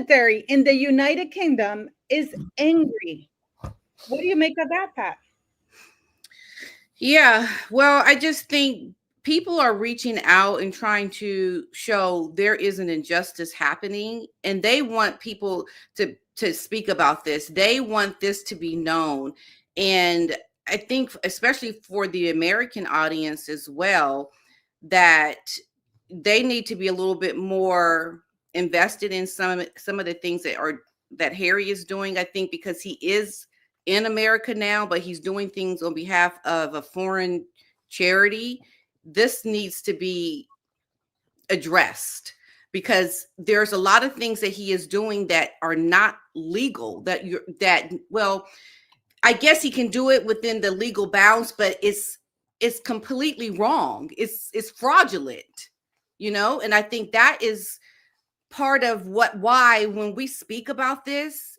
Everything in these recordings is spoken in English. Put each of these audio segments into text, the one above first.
military in the United Kingdom is angry. What do you make of that, Pat? Yeah, well, I just think people are reaching out and trying to show there is an injustice happening, and they want people to speak about this. They want this to be known. And I think especially for the American audience as well, that they need to be a little bit more invested in some of the things that Harry is doing. I think because he is in America now, but he's doing things on behalf of a foreign charity. This needs to be addressed because there's a lot of things that he is doing that are not legal. Well, I guess he can do it within the legal bounds, but it's completely wrong. It's fraudulent, and I think that is part of why when we speak about this,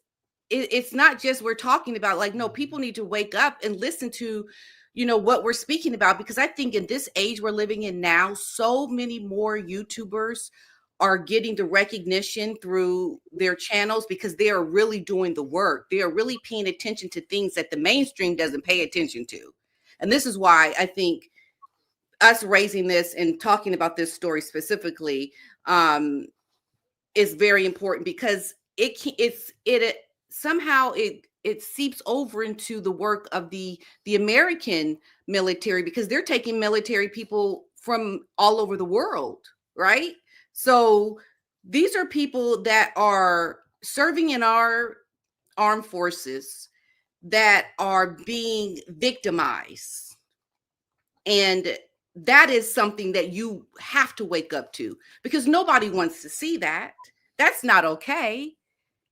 it's not just we're talking about, like, no, people need to wake up and listen to what we're speaking about, because I think in this age we're living in now, so many more YouTubers are getting the recognition through their channels because they are really doing the work. They are really paying attention to things that the mainstream doesn't pay attention to. And this is why I think us raising this and talking about this story specifically is very important, because it somehow it seeps over into the work of the American military, because they're taking military people from all over the world, right? So these are people that are serving in our armed forces that are being victimized. And that is something that you have to wake up to, because nobody wants to see that. That's not okay.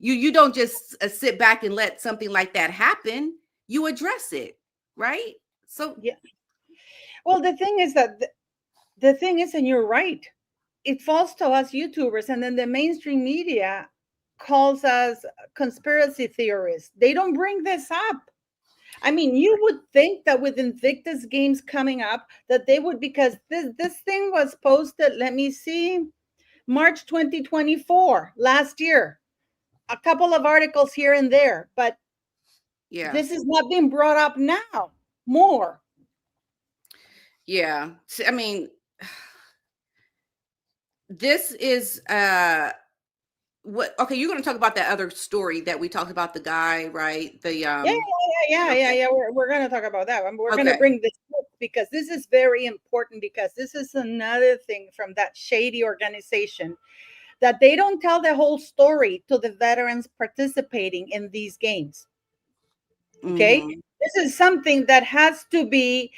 You don't just sit back and let something like that happen. You address it, right? So Yeah. Well, the thing is that the thing is, and you're right, it falls to us YouTubers, and then the mainstream media calls us conspiracy theorists. They don't bring this up. I mean, you would think that with Invictus games coming up, that they would, because this thing was posted, let me see, March 2024, last year. A couple of articles here and there, but yeah, this is not being brought up now more. yeah. I mean, this is what, okay, you're going to talk about that other story that we talked about, the guy, right? The Yeah. We're going to talk about that. We're going to okay. bring this up because this is very important, because this is another thing from that shady organization, that they don't tell the whole story to the veterans participating in these games. Okay. Mm-hmm. This is something that has to be,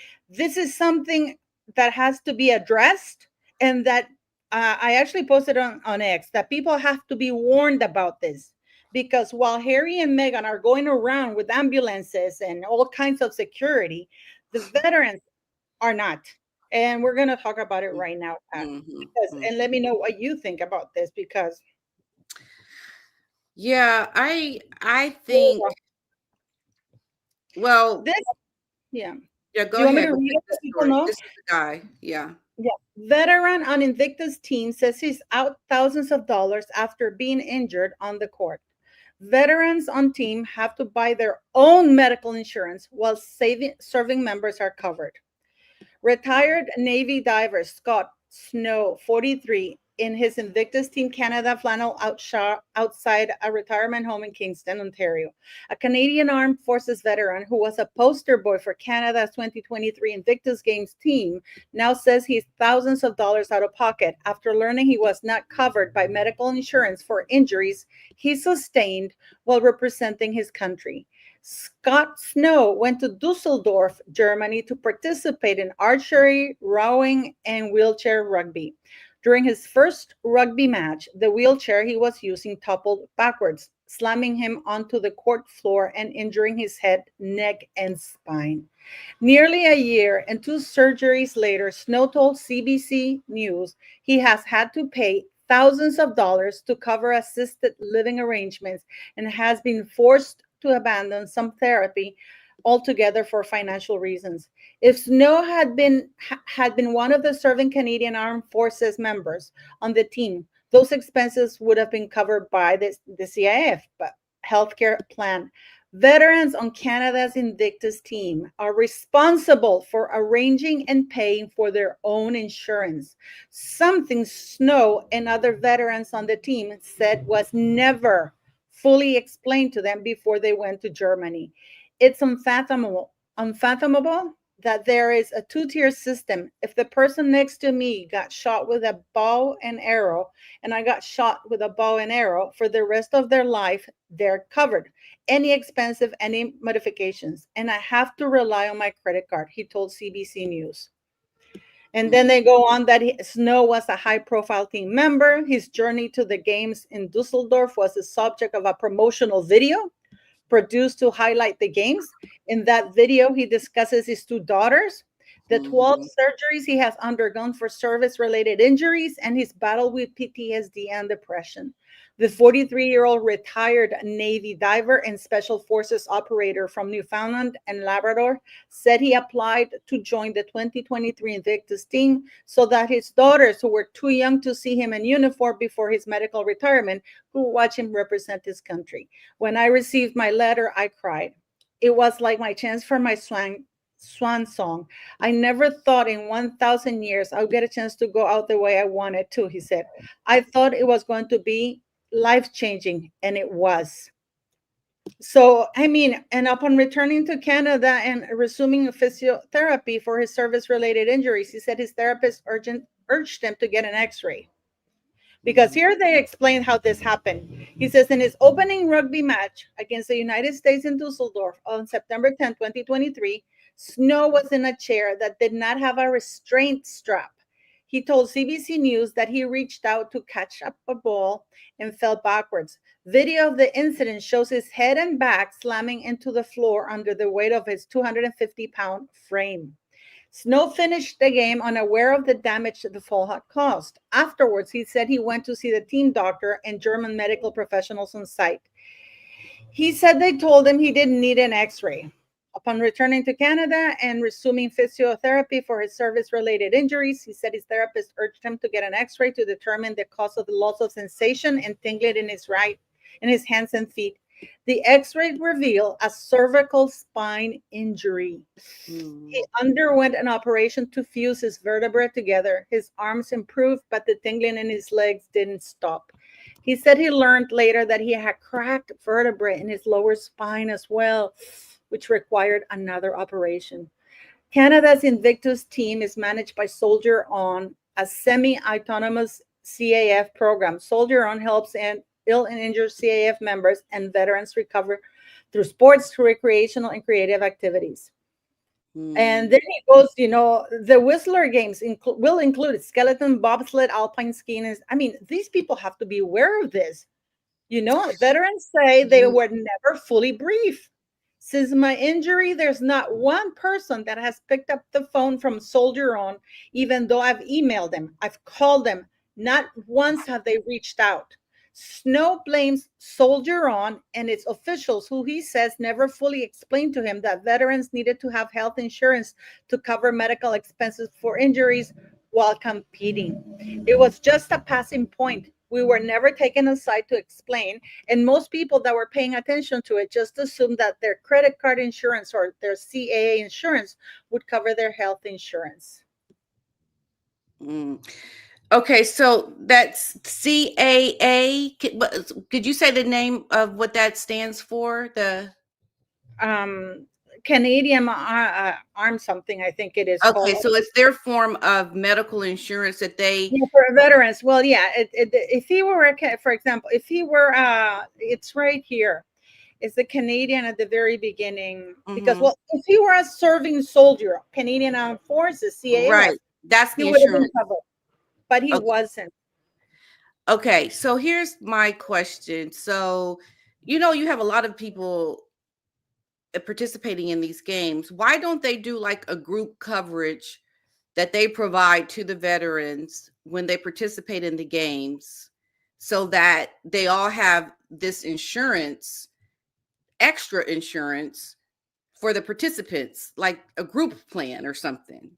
addressed, and that I actually posted on X that people have to be warned about this, because while Harry and Meghan are going around with ambulances and all kinds of security, the veterans are not. And we're going to talk about it right now, Pat, Mm-hmm. because, Mm-hmm. and let me know what you think about this, because Yeah, I think, well, this, yeah. yeah, Do go you want me ahead. to Go read ahead it with so the people story. know? This is the guy. Yeah. Yeah. Veteran on Invictus team says he's out thousands of dollars after being injured on the court. Veterans on team have to buy their own medical insurance while serving members are covered. Retired Navy diver Scott Snow, 43, in his Invictus Team Canada flannel outside a retirement home in Kingston, Ontario. A Canadian Armed Forces veteran who was a poster boy for Canada's 2023 Invictus Games team now says he's thousands of dollars out of pocket after learning he was not covered by medical insurance for injuries he sustained while representing his country. Scott Snow went to Dusseldorf, Germany to participate in archery, rowing, and wheelchair rugby. During his first rugby match, the wheelchair he was using toppled backwards, slamming him onto the court floor and injuring his head, neck, and spine. Nearly a year and two surgeries later, Snow told CBC News he has had to pay thousands of dollars to cover assisted living arrangements and has been forced to abandon some therapy altogether for financial reasons. If Snow had been one of the serving Canadian Armed Forces members on the team, those expenses would have been covered by the CIF, but healthcare plan. Veterans on Canada's Invictus team are responsible for arranging and paying for their own insurance, something Snow and other veterans on the team said was never fully explained to them before they went to Germany. It's unfathomable that there is a two-tier system. If the person next to me got shot with a bow and arrow, and I got shot with a bow and arrow, for the rest of their life, they're covered. Any expensive, any modifications, and I have to rely on my credit card, he told CBC News. And then they go on that Snow was a high-profile team member. His journey to the games in Dusseldorf was the subject of a promotional video produced to highlight the games. In that video, he discusses his two daughters, the 12 surgeries he has undergone for service-related injuries, and his battle with PTSD and depression. The 43-year-old retired Navy diver and Special Forces operator from Newfoundland and Labrador said he applied to join the 2023 Invictus team so that his daughters, who were too young to see him in uniform before his medical retirement, could watch him represent his country. When I received my letter, I cried. It was like my chance for my swan song. I never thought in 1,000 years I would get a chance to go out the way I wanted to, he said. I thought it was going to be life-changing, and it was. So, I mean, and upon returning to Canada and resuming physiotherapy for his service-related injuries, he said his therapist urged him to get an x-ray. Because here they explain how this happened. He says in his opening rugby match against the United States in Dusseldorf on September 10, 2023, Snow was in a chair that did not have a restraint strap. He told CBC News that he reached out to catch up a ball and fell backwards. Video of the incident shows his head and back slamming into the floor under the weight of his 250-pound frame. Snow finished the game unaware of the damage the fall had caused. Afterwards, he said he went to see the team doctor and German medical professionals on site. He said they told him he didn't need an x-ray. Upon returning to Canada and resuming physiotherapy for his service-related injuries, he said his therapist urged him to get an x-ray to determine the cause of the loss of sensation and tingling in his hands and feet. The x-ray revealed a cervical spine injury. He underwent an operation to fuse his vertebrae together. His arms improved, but the tingling in his legs didn't stop. He said he learned later that he had cracked vertebrae in his lower spine as well, which required another operation. Canada's Invictus team is managed by Soldier On, a semi-autonomous CAF program. Soldier On helps ill and injured CAF members and veterans recover through sports, recreational, and creative activities. And then he goes, the Whistler Games will include skeleton, bobsled, alpine skiing. I mean, these people have to be aware of this. Veterans say they were never fully briefed. Since my injury, there's not one person that has picked up the phone from Soldier On, even though I've emailed them, I've called them. Not once have they reached out. Snow blames Soldier On and its officials, who he says never fully explained to him that veterans needed to have health insurance to cover medical expenses for injuries while competing. It was just a passing point. We were never taken aside to explain, and most people that were paying attention to it just assumed that their credit card insurance or their CAA insurance would cover their health insurance. Okay, so that's CAA. Could you say the name of what that stands for? The Canadian Arm something, I think it is. Okay, called. so it's their form of medical insurance that they for veterans. Well, yeah. If he were, for example, if he were, it's right here. It's the Canadian at the very beginning because, well, if he were a serving soldier, Canadian Armed Forces, CAA, right? That's the he would have insurance. been covered, but he wasn't. Okay, so here's my question. So, you have a lot of people participating in these games. Why don't they do like a group coverage that they provide to the veterans when they participate in the games so that they all have this insurance, extra insurance for the participants, like a group plan or something?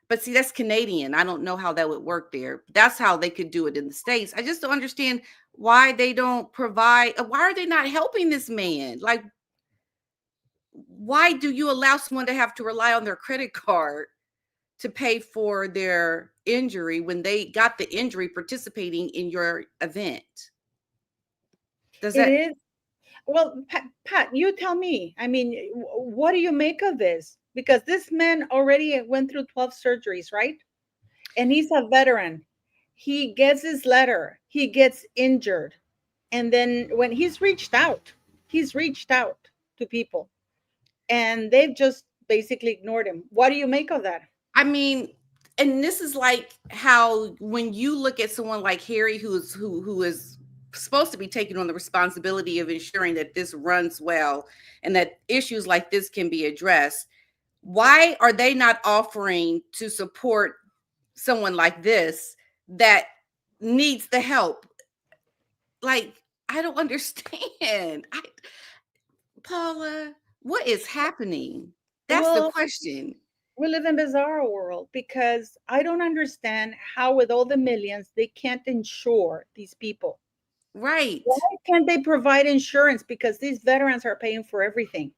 But see, that's Canadian. I don't know how that would work there. That's how they could do it in the States. I just don't understand why they don't provide. Why are they not helping this man? Like, why do you allow someone to have to rely on their credit card to pay for their injury when they got the injury participating in your event? Does It that is. Well, Pat, you tell me. I mean, what do you make of this? Because this man already went through 12 surgeries, right? And he's a veteran. He gets his letter, he gets injured. And then when he's reached out to people and they've just basically ignored him. What do you make of that? I mean, and this is like how when you look at someone like Harry, who is supposed to be taking on the responsibility of ensuring that this runs well and that issues like this can be addressed, why are they not offering to support someone like this that needs the help? Like, I don't understand. Paula, what is happening? That's the Well, question. we live in bizarre world because I don't understand how with all the millions they can't insure these people. Right. Why can't they provide insurance? Because these veterans are paying for everything.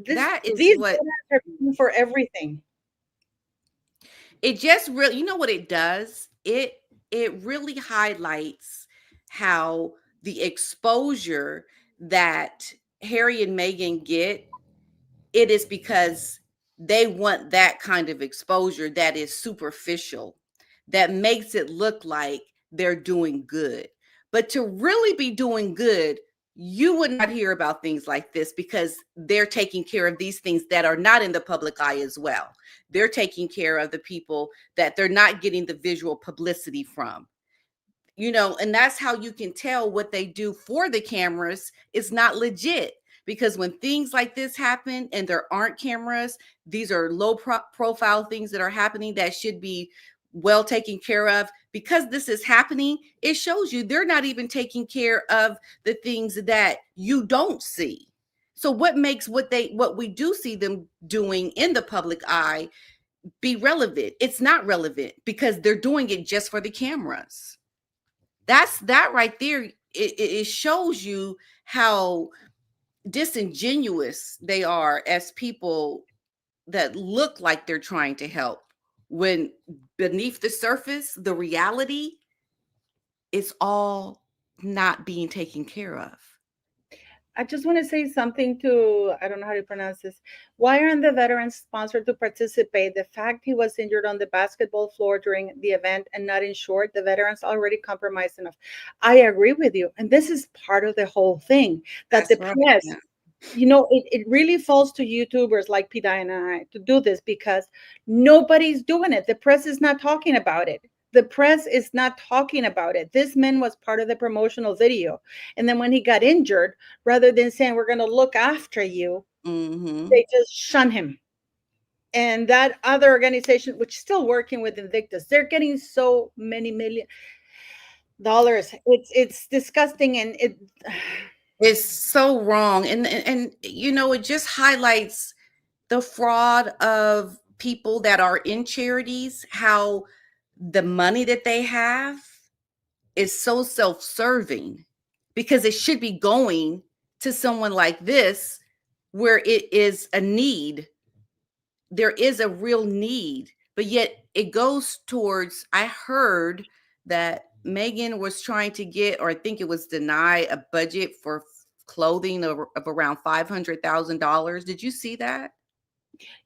That is These what veterans are paying for everything. it just really, you know what it does? It really highlights how the exposure that Harry and Meghan get, it is because they want that kind of exposure that is superficial, that makes it look like they're doing good. But to really be doing good, you would not hear about things like this because they're taking care of these things that are not in the public eye as well. They're taking care of the people that they're not getting the visual publicity from. And that's how you can tell what they do for the cameras is not legit. Because when things like this happen and there aren't cameras, these are low profile things that are happening that should be well taken care of. Because this is happening, it shows you they're not even taking care of the things that you don't see. So what makes what we do see them doing in the public eye be relevant? It's not relevant because they're doing it just for the cameras. That right there, it shows you how disingenuous they are as people that look like they're trying to help, when beneath the surface, the reality is all not being taken care of. I just want to say something to, I don't know how to pronounce this. Why aren't the veterans sponsored to participate? The fact he was injured on the basketball floor during the event and not insured, the veterans already compromised enough. I agree with you. And this is part of the whole thing that the That's right. press, Yeah. it really falls to YouTubers like PDina and I to do this because nobody's doing it. The press is not talking about it. The press is not talking about it. This man was part of the promotional video. And then when he got injured, rather than saying, we're going to look after you, they just shun him. And that other organization, which is still working with Invictus, they're getting so many $million. It's disgusting. And It's so wrong. And it just highlights the fraud of people that are in charities, how the money that they have is so self-serving because it should be going to someone like this where it is a need. There is a real need, but yet it goes towards, I heard that Meghan was trying to get, or I think it was deny a budget for clothing of around $500,000. Did you see that?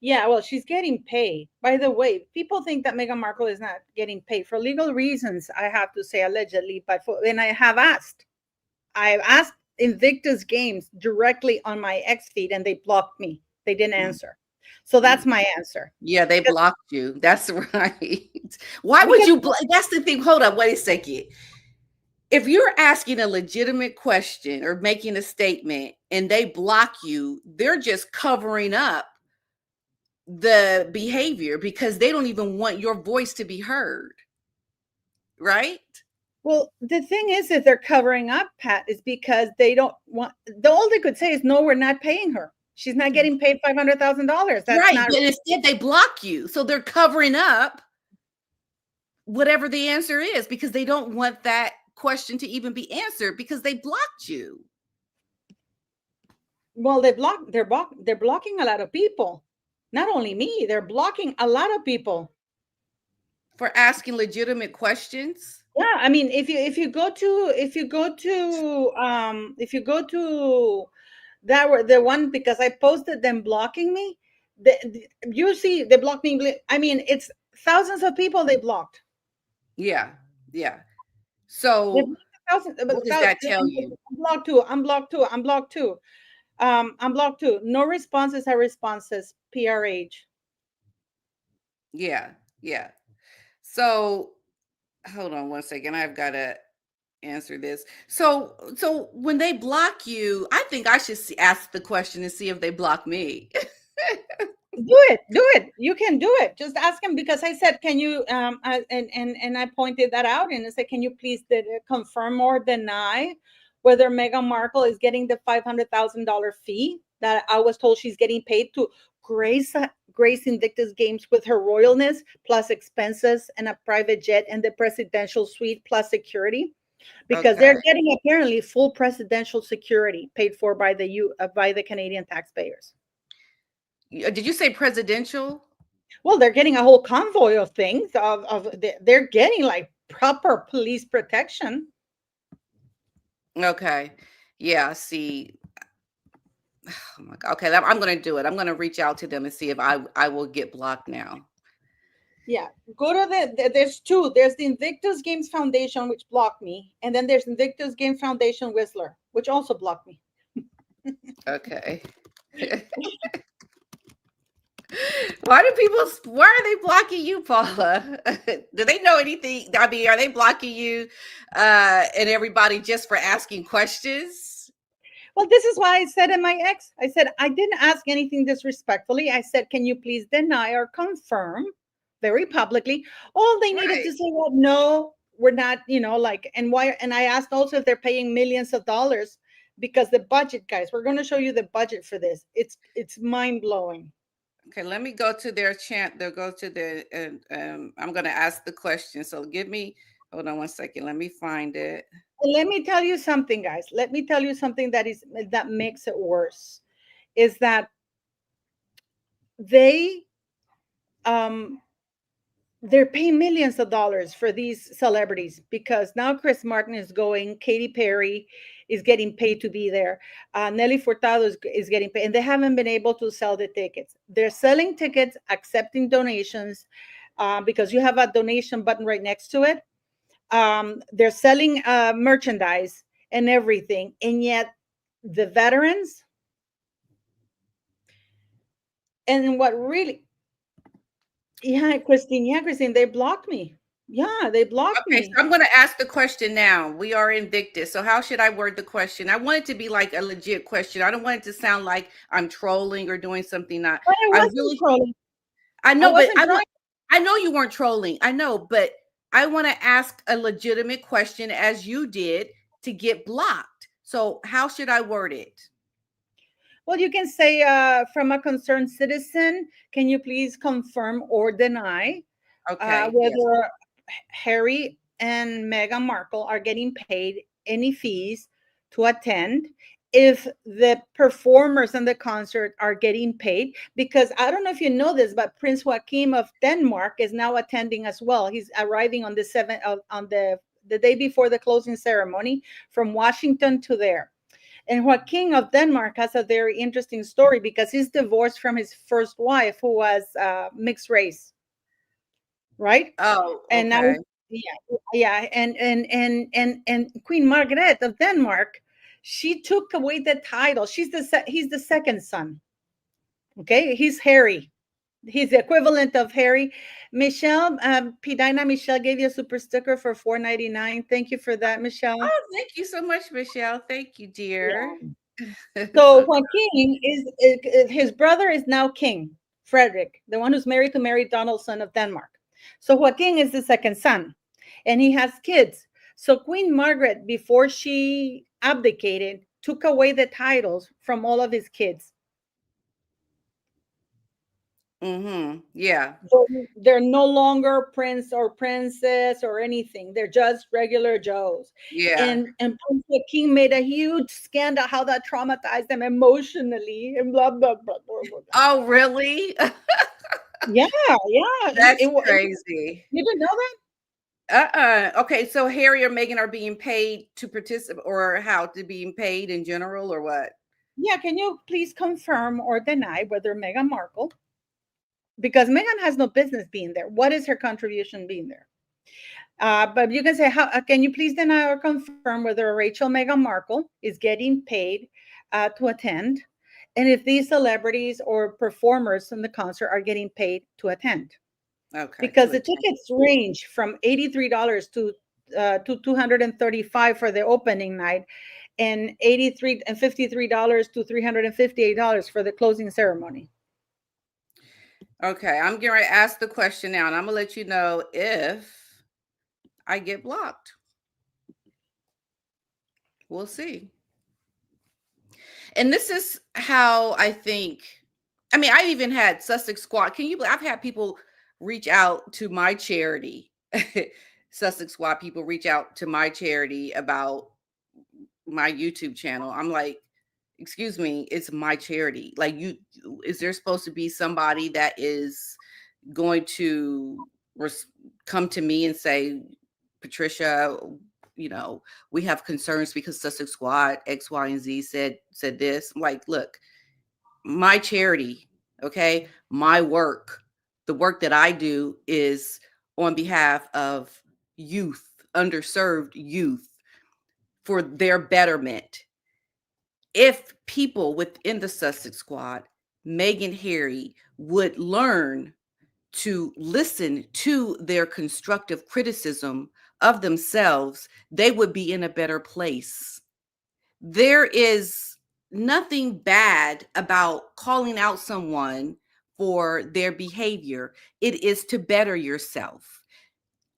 yeah, well, she's getting paid. By the way, people think that Meghan Markle is not getting paid for legal reasons. I have to say allegedly, but and I've asked Invictus Games directly on my X feed, and they blocked me. They didn't answer. So that's my answer. Yeah, they Because, blocked you. That's right. Why would because you that's the thing. Hold up, wait a second. If you're asking a legitimate question or making a statement and they block you, they're just covering up the behavior because they don't even want your voice to be heard. Right? well, the thing is, if they're covering up, Pat, is because they don't want. All they could say is, "No, we're not paying her." She's not getting paid $500,000. That's Right, not but instead they block you. So they're covering up whatever the answer is because they don't want that question to even be answered because they blocked you. well, they're blocking a lot of people. Not only me, they're blocking a lot of people. For asking legitimate questions. Yeah, I mean, if you go to that were the one, because I posted them blocking me. You see, they blocked me. I mean, it's thousands of people they blocked. Yeah. They So blocked thousands, what does that tell you? I'm blocked too. I'm blocked too. I'm blocked too. I'm blocked too. No responses are responses. PRH. Yeah. So hold on one second. I've got to answer this. So when they block you, I think I should ask the question and see if they block me. Do it. You can do it. Just ask him, because I said, can you and I pointed that out, and I said, can you please confirm or deny whether Meghan Markle is getting the $500,000 fee that I was told she's getting paid to grace Invictus Games with her royalness, plus expenses and a private jet and the presidential suite plus security, because they're getting apparently full presidential security paid for by the Canadian taxpayers. Did you say presidential? Well, they're getting a whole convoy of things. They're getting like proper police protection. Okay. Yeah. See. Oh my God. Okay. I'm going to do it. I'm going to reach out to them and see if I will get blocked now. Yeah. Go to there's two. There's the Invictus Games Foundation, which blocked me. And then there's Invictus Games Foundation Whistler, which also blocked me. Okay. Why are they blocking you, Paula? Do they know anything? I mean, are they blocking you and everybody just for asking questions? Well, this is why I said in my ex, I said, I didn't ask anything disrespectfully. I said, can you please deny or confirm very publicly? All they needed to say, well, no, we're not, and why? And I asked also if they're paying millions of dollars, because the budget, guys, we're going to show you the budget for this. It's mind blowing. Okay, let me go to their chant. They'll go to I'm going to ask the question. So hold on one second. Let me find it. Let me tell you something, guys. Let me tell you something that makes it worse, is that they're paying millions of dollars for these celebrities, because now Chris Martin is going, Katy Perry is getting paid to be there, Nelly Furtado is getting paid, and they haven't been able to sell the tickets. They're selling tickets, accepting donations, because you have a donation button right next to it. They're selling merchandise and everything, and yet the veterans, and what really, Christine, they blocked me. Yeah, they blocked me. So I'm going to ask the question now. We are Invictus. So how should I word the question? I want it to be like a legit question. I don't want it to sound like I'm trolling or doing something not. I wasn't trolling. I know, but I know you weren't trolling. I know, but I want to ask a legitimate question, as you did, to get blocked. So how should I word it? Well, you can say, from a concerned citizen, can you please confirm or deny whether Harry and Meghan Markle are getting paid any fees to attend, if the performers in the concert are getting paid, because I don't know if you know this, but Prince Joachim of Denmark is now attending as well. He's arriving on the 7th on the day before the closing ceremony from Washington to there. And Joachim of Denmark has a very interesting story, because he's divorced from his first wife, who was mixed race. Right? Oh, okay. And now, and Queen Margaret of Denmark, she took away the title. He's the second son. Okay, he's Harry. He's the equivalent of Harry. Michelle, PDina Michelle gave you a super sticker for $4.99. Thank you for that, Michelle. Oh, thank you so much, Michelle. Thank you, dear. Yeah. So Joaquin his brother is now King Frederick, the one who's married to Mary Donaldson of Denmark. So Joaquin is the second son, and he has kids. So Queen Margaret, before she abdicated, took away the titles from all of his kids. Yeah. They're no longer prince or princess or anything. They're just regular Joes. Yeah. And Prince King made a huge scandal how that traumatized them emotionally and blah blah blah blah blah. Oh, really? Yeah, yeah. That's crazy. You didn't know that? Okay, so Harry or Meghan are being paid to participate, or how to being paid in general, or what? Yeah, can you please confirm or deny whether Meghan Markle, because Meghan has no business being there. What is her contribution being there? But you can say, how can you please deny or confirm whether Rachel Meghan Markle is getting paid to attend, and if these celebrities or performers in the concert are getting paid to attend? Okay, Because to the attend. tickets range from $83 to $235 for the opening night, and $53 to $358 for the closing ceremony. Okay, I'm going to ask the question now, and I'm going to let you know if I get blocked. We'll see. And this is how I think. I mean, I even had Sussex Squad. Can you? I've had people reach out to my charity. Sussex Squad people reach out to my charity about my YouTube channel. I'm like, excuse me, it's my charity. Like, is there supposed to be somebody that is going to come to me and say, Patricia, we have concerns because Sussex Squad X, Y, and Z said this. I'm like, look, my charity, okay, my work, the work that I do is on behalf of youth, underserved youth, for their betterment. If people within the Sussex Squad, Meghan, Harry, would learn to listen to their constructive criticism of themselves, they would be in a better place. There is nothing bad about calling out someone for their behavior. It is to better yourself.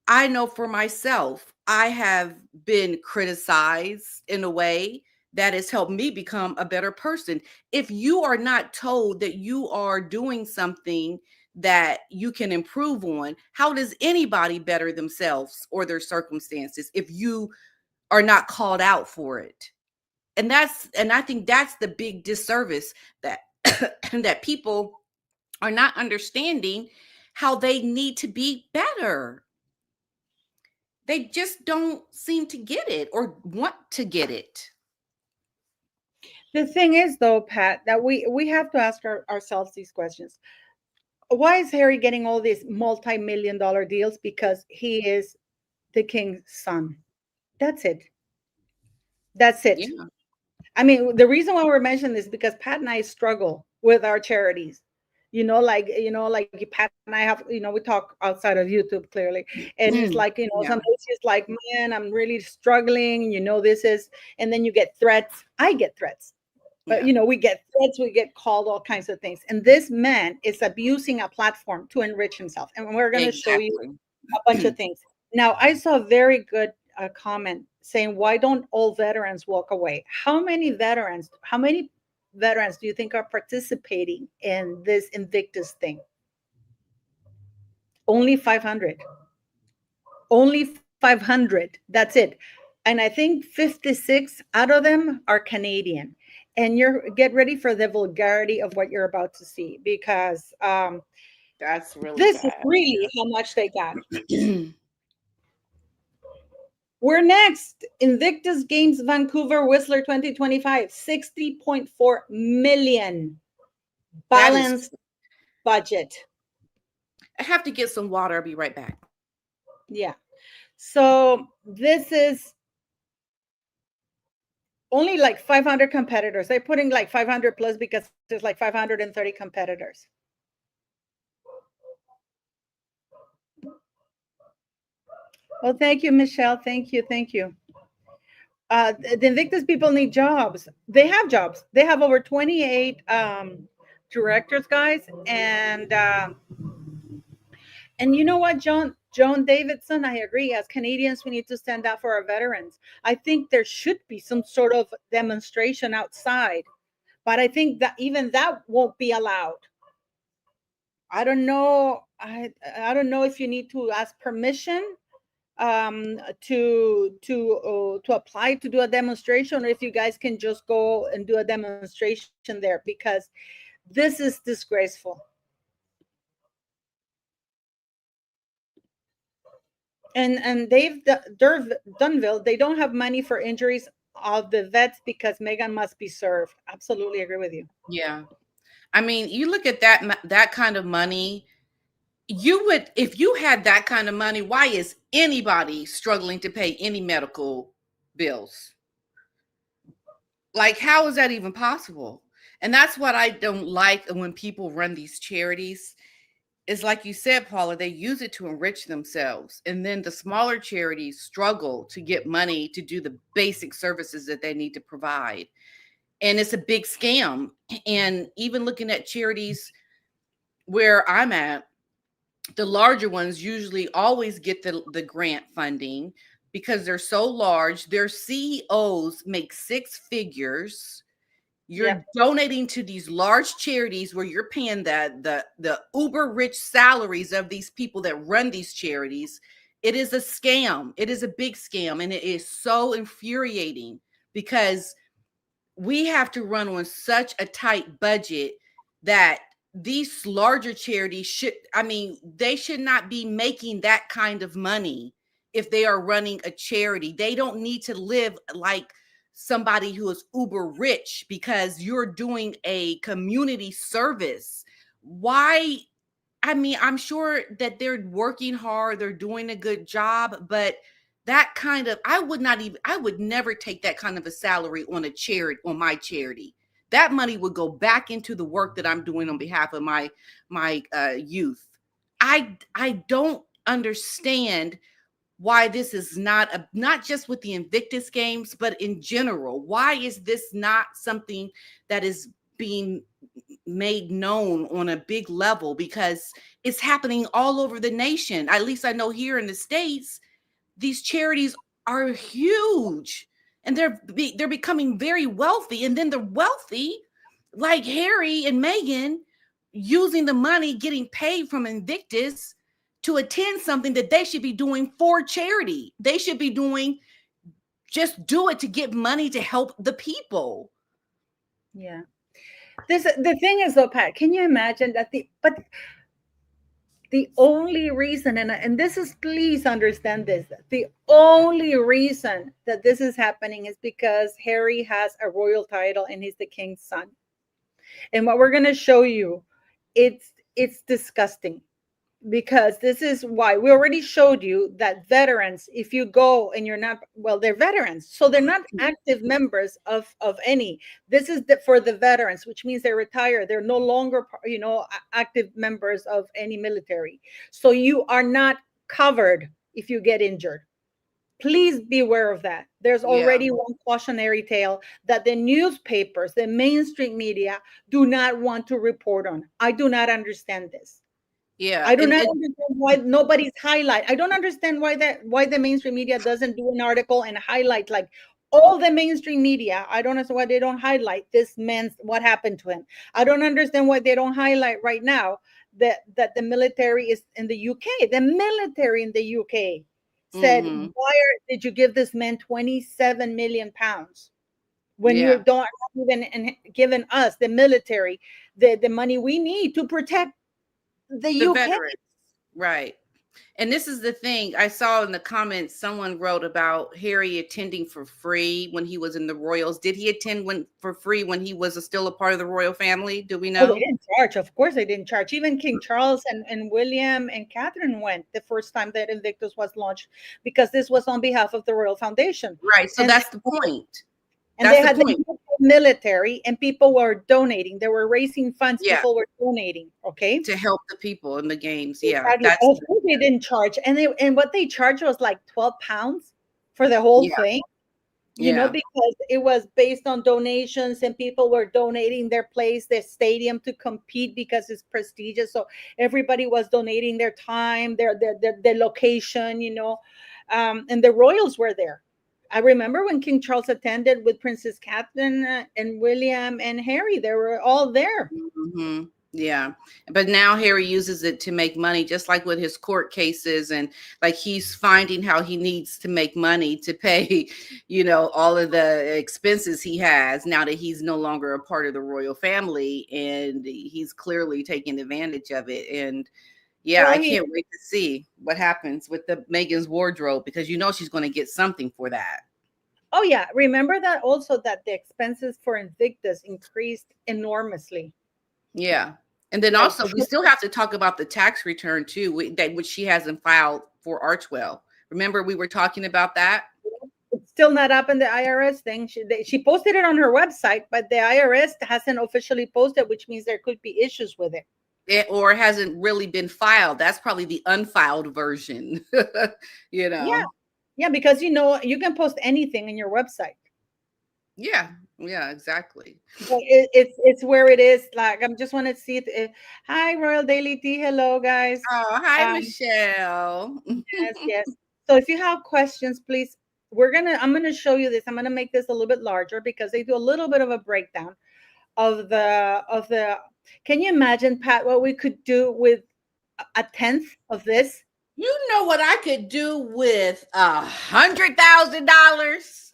I know for myself, I have been criticized in a way that has helped me become a better person. If you are not told that you are doing something that you can improve on, how does anybody better themselves or their circumstances if you are not called out for it? And I think that's the big disservice that that people are not understanding, how they need to be better. They just don't seem to get it or want to get it. The thing is, though, Pat, that we have to ask ourselves these questions. Why is Harry getting all these multi-million-dollar deals? Because he is the king's son. That's it. That's it. Yeah. I mean, the reason why we're mentioning this is because Pat and I struggle with our charities. Like Pat and I have, we talk outside of YouTube clearly. And it's like, Yeah. sometimes it's like, man, I'm really struggling. This is, and then you get threats. I get threats. But Yeah. we get threats, we get called all kinds of things. And this man is abusing a platform to enrich himself. And we're going to show you Exactly. a bunch of things. Now, I saw a very good comment saying, why don't all veterans walk away? How many veterans do you think are participating in this Invictus thing? Only 500. Only 500. That's it. And I think 56 out of them are Canadian. And get ready for the vulgarity of what you're about to see, because That's really this is bad. really how much they got. We're next. Invictus Games Vancouver Whistler 2025, 60.4 million That is, balanced budget. I have to get some water. I'll be right back. Yeah. So this is only like 500 competitors. They're putting like 500 plus because there's like 530 competitors. Well, thank you, Michelle. Thank you. Thank you. The Invictus people need jobs. They have jobs. They have over 28 directors, guys. And you know what, Joan Davidson, I agree. As Canadians, we need to stand up for our veterans. I think there should be some sort of demonstration outside, but I think that even that won't be allowed. I don't know. I don't know if you need to ask permission to apply to do a demonstration, or if you guys can just go and do a demonstration there, because this is disgraceful. And Dunville, they don't have money for injuries of the vets because Megan must be served. Absolutely agree with you. Yeah. I mean, you look at that kind of money, you would, if you had that kind of money, why is anybody struggling to pay any medical bills? Like, how is that even possible? And that's what I don't like when people run these charities. Is like you said, Paula, they use it to enrich themselves. And then the smaller charities struggle to get money to do the basic services that they need to provide. And it's a big scam. And even looking at charities where I'm at, the larger ones usually always get the grant funding because they're so large. Their CEOs make six figures. You're donating to these large charities where you're paying the uber rich salaries of these people that run these charities. It is a scam. It is a big scam. And it is so infuriating because we have to run on such a tight budget that these larger charities they should not be making that kind of money if they are running a charity. They don't need to live like somebody who is uber rich because you're doing a community service. Why? I mean, I'm sure that they're working hard, they're doing a good job, but that kind of, I would never take that kind of a salary on a charity, on my charity. That money would go back into the work that I'm doing on behalf of my youth. I don't understand why this is not just with the Invictus games, but in general. Why is this not something that is being made known on a big level? Because it's happening all over the nation. At least I know here in the States, these charities are huge and they're becoming very wealthy. And then the wealthy, like Harry and Meghan, using the money getting paid from Invictus to attend something that they should be doing for charity. They should be doing, just do it to get money to help the people. Yeah. The thing is though, Pat, can you imagine that the only reason, and this is, please understand this, the only reason that this is happening is because Harry has a royal title and he's the king's son. And what we're going to show you, it's disgusting, because this is why we already showed you that veterans, if you go and you're not, well, they're veterans, so they're not active members of any. This is for the veterans, which means they're retired, they're no longer active members of any military, so you are not covered if you get injured. Please be aware of that. There's already one cautionary tale that the newspapers, the mainstream media, do not want to report on. I do not understand this. Yeah. I do not understand why nobody's highlight. I don't understand why the mainstream media doesn't do an article and highlight, like, all the mainstream media. I don't understand why they don't highlight this man's, what happened to him. I don't understand why they don't highlight right now that the military is in the UK. The military in the UK said, why did you give this man 27 million pounds when you don't even given us, the military, the money we need to protect the UK. Veterans. Right. And this is the thing I saw in the comments. Someone wrote about Harry attending for free when he was in the Royals. Did he attend for free when he was still a part of the royal family? Do we know? Oh, they didn't charge. Of course they didn't charge. Even King Charles and William and Catherine went the first time that Invictus was launched, because this was on behalf of the Royal Foundation. Right. So that's the point. And they had the military, and people were donating. They were raising funds. Yeah. People were donating, okay, to help the people in the games. Yeah, exactly. Of course they didn't charge, and what they charged was like £12 for the whole thing. You know, because it was based on donations, and people were donating their place, their stadium, to compete because it's prestigious. So everybody was donating their time, their location, you know, and the royals were there. I remember when King Charles attended with Princess Catherine and William and Harry. They were all there. Yeah. But now Harry uses it to make money, just like with his court cases. And like he's finding how he needs to make money to pay, all of the expenses he has now that he's no longer a part of the royal family. And he's clearly taking advantage of it. And yeah, Well, I can't wait to see what happens with the Meghan's wardrobe, because she's going to get something for that. oh yeah, remember that also that the expenses for Invictus increased enormously. Yeah. And then Like also, we still have to talk about the tax return too, which she hasn't filed for Archwell. Remember, we were talking about that? it's still not up in the IRS thing. She posted it on her website, but the IRS hasn't officially posted, which means there could be issues with it. Or hasn't really been filed. That's probably the unfiled version. Yeah, yeah, because you can post anything in your website. Yeah, yeah, exactly. But it's where it is. Like I just want to see it. Hi, Royal Daily Tea. Hello, guys. Oh, hi, Um, Michelle. yes, yes. So if you have questions, please. I'm gonna show you this. I'm gonna make this a little bit larger because they do a little bit of a breakdown of the. Can you imagine, Pat, what we could do with a tenth of this? You know what I could do with $100,000?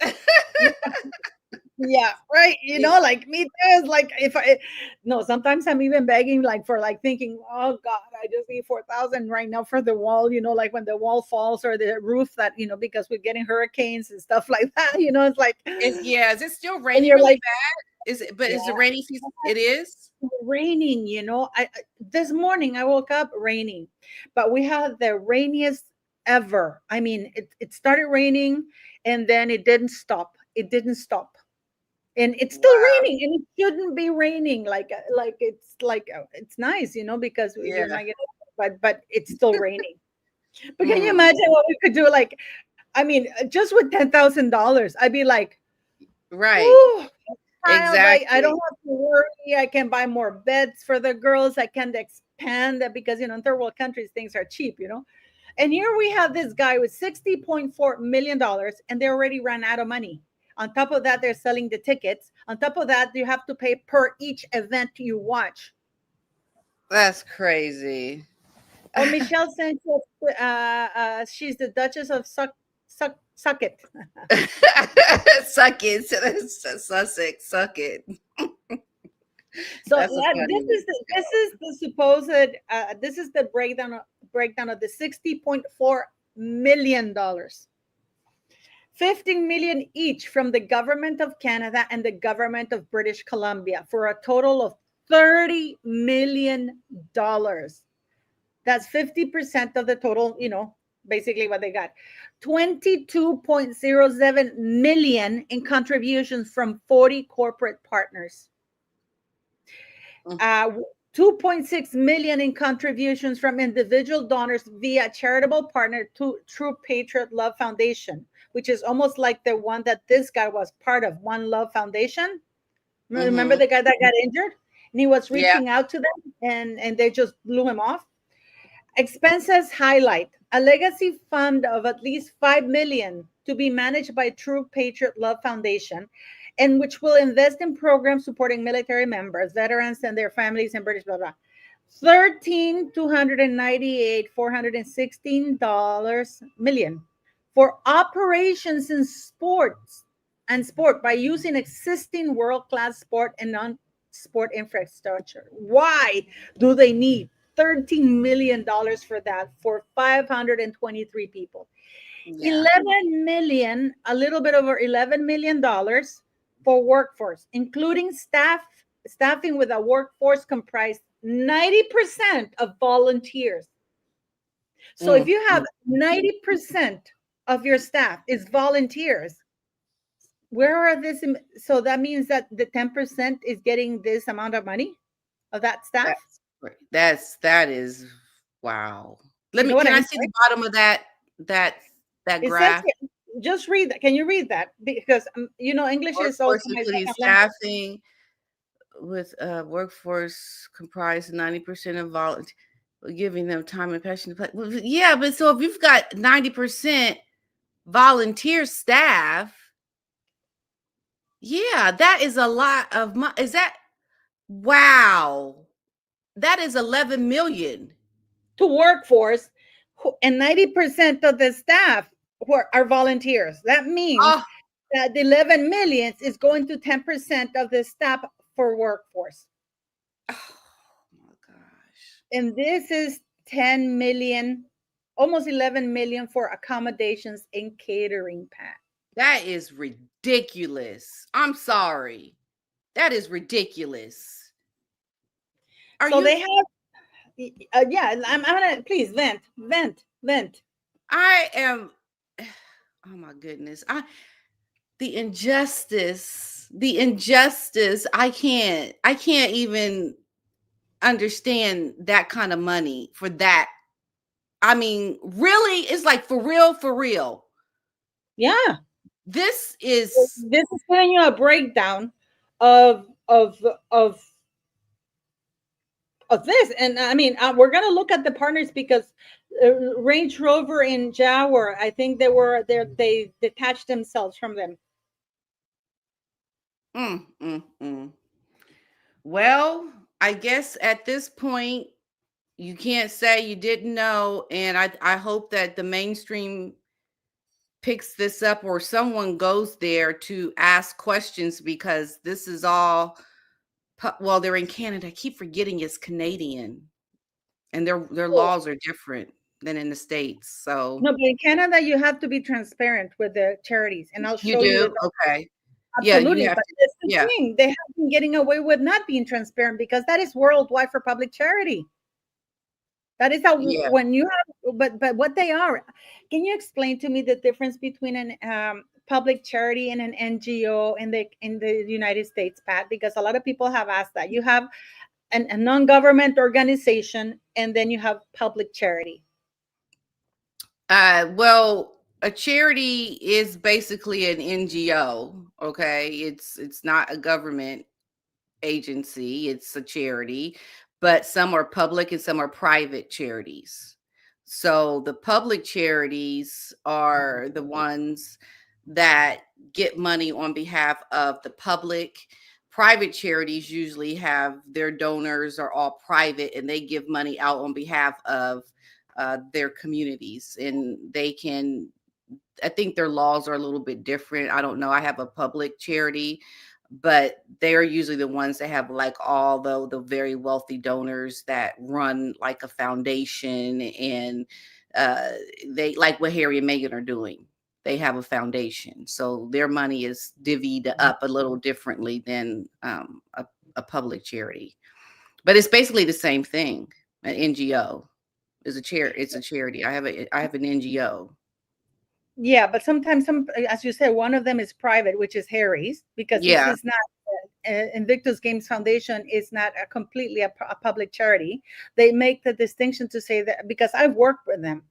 Yeah, right. Like me too. It's like if I no, sometimes I'm even begging like for like thinking, oh God, I just need 4,000 right now for the wall, like when the wall falls or the roof that, because we're getting hurricanes and stuff like that, it's like Is it still and raining you're really like, bad? yeah, Is it rainy season? It is? raining, this morning I woke up raining, but we had the rainiest ever. I mean, it started raining and then it didn't stop. It didn't stop. And it's still Wow. raining and it shouldn't be raining it's nice because you're Yeah. not getting but it's still raining. But can you Mm, imagine what we could do? Like, I mean, just with $10,000 I'd be like, right. ooh, I don't Exactly. have to worry. I can buy more beds for the girls. I can expand that because in third world countries things are cheap. And here we have this guy with $60.4 million and they already ran out of money. On top of that, they're selling the tickets. On top of that, you have to pay per each event you watch. That's crazy. Oh, Michelle sent us, she's the Duchess of Suck it. Suck it. Sussex, suck it. So That's a funny one. this is the breakdown of the $60.4 million. 15 million each from the government of Canada and the government of British Columbia for a total of $30 million. That's 50% of the total, basically what they got. 22.07 million in contributions from 40 corporate partners. Mm. Uh, 2.6 million in contributions from individual donors via charitable partner to True Patriot Love Foundation, which is almost like the one that this guy was part of, One Love Foundation. Remember Mm-hmm. the guy that got injured and he was Yeah. reaching out to them and they just blew him off. Expenses highlight a legacy fund of at least 5 million to be managed by True Patriot Love Foundation, and which will invest in programs supporting military members, veterans, and their families in British blah blah. 13,298 $416 million for operations in sport by using existing world-class sport and non-sport infrastructure. Why do they need $13 million for that for 523 people? Yeah. 11 million, a little bit over $11 million for workforce, including staffing with a workforce comprised 90% of volunteers. So if Mm. you have 90% of your staff is volunteers, where are this? So that means that the 10% is getting this amount of money of that staff. That's great. That is wow. You know what Can I I mean? see the bottom of that that It says, graph? just read that. Can you read that? Because English is also Workforce my including second language. staffing with workforce comprised 90% of volunteers, giving them time and passion to play. Well, yeah, but so if you've got 90% volunteer staff, yeah, that is a lot of money. Is that wow? That is 11 million. To workforce, and 90% of the staff who are volunteers. That means Oh, that the 11 millions is going to 10% of the staff for workforce. oh my gosh. And this is 10 million, almost 11 million for accommodations and catering, Pat. That is ridiculous. I'm sorry. That is ridiculous. Are So you they have, yeah, I'm gonna, please vent. I am oh my goodness. The injustice, I can't even understand that kind of money for that. I mean, really? It's like for real, for real. Yeah, This is this is giving you a breakdown of of of of this. And I mean, we're gonna look at the partners because Range Rover and Jaguar, I think they were there. They detached themselves from them. mm, mm, mm. Well, I guess at this point you can't say you didn't know, and I hope that the mainstream picks this up or someone goes there to ask questions because this is all well, they're in Canada. I keep forgetting it's Canadian and their laws are different than in the States. So No, but in Canada, you have to be transparent with the charities, and I'll you show you do? the Okay. Yeah, you absolutely. have But to. that's the Yeah. thing; they have been getting away with not being transparent because that is worldwide for public charity. That is how Yeah. when you have, but what they are. Can you explain to me the difference between an public charity and an NGO in the United States, Pat? Because a lot of people have asked that. You have a non-government organization, and then you have public charity. Well, a charity is basically an NGO, okay? It's not a government agency, it's a charity, but some are public and some are private charities. So the public charities are the ones that get money on behalf of the public. Private charities usually have their donors are all private and they give money out on behalf of their communities, and they can, I think their laws are a little bit different. I don't know. I have a public charity, but they're usually the ones that have like all the very wealthy donors that run like a foundation, and uh they like what Harry and Meghan are doing. They have a foundation, so their money is divvied up a little differently than a public charity, but it's basically the same thing. An NGO is a chair. It's a charity. I have an NGO. Yeah, but sometimes as you said, one of them is private, which is Harry's, because this Yeah. is not Invictus Games Foundation is not completely a public charity. They make the distinction to say that because I've worked with them,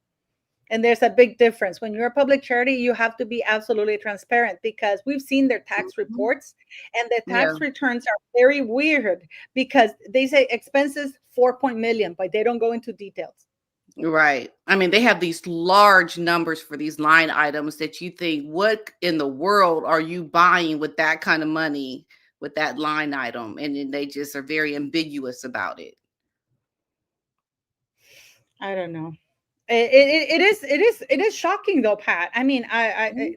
and there's a big difference. When you're a public charity, you have to be absolutely transparent because we've seen their tax Mhm. reports, and the Yeah. tax returns are very weird because they say expenses 4 million, but they don't go into details. Right. I mean, they have these large numbers for these line items that you think, what in the world are you buying with that kind of money with that line item? And then they just are very ambiguous about it. I don't know. It is shocking though, Pat. I mean,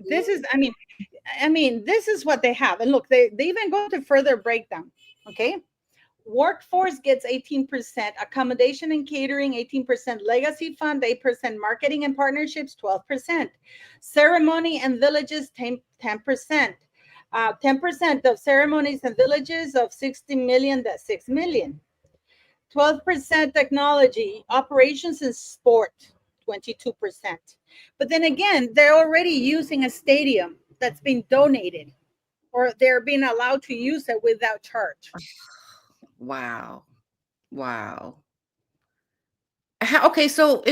this Mhm. is I mean this is what they have, and look, they even go to further breakdown. Okay, workforce gets 18%, accommodation and catering 18%, legacy fund 8%, marketing and partnerships 12%, ceremony and villages 10%. 10% of ceremonies and villages of 60 million, that's 6 million. 12% technology, operations and sport, 22%. But then again, they're already using a stadium that's been donated, or they're being allowed to use it without charge. Wow. Wow. Okay, so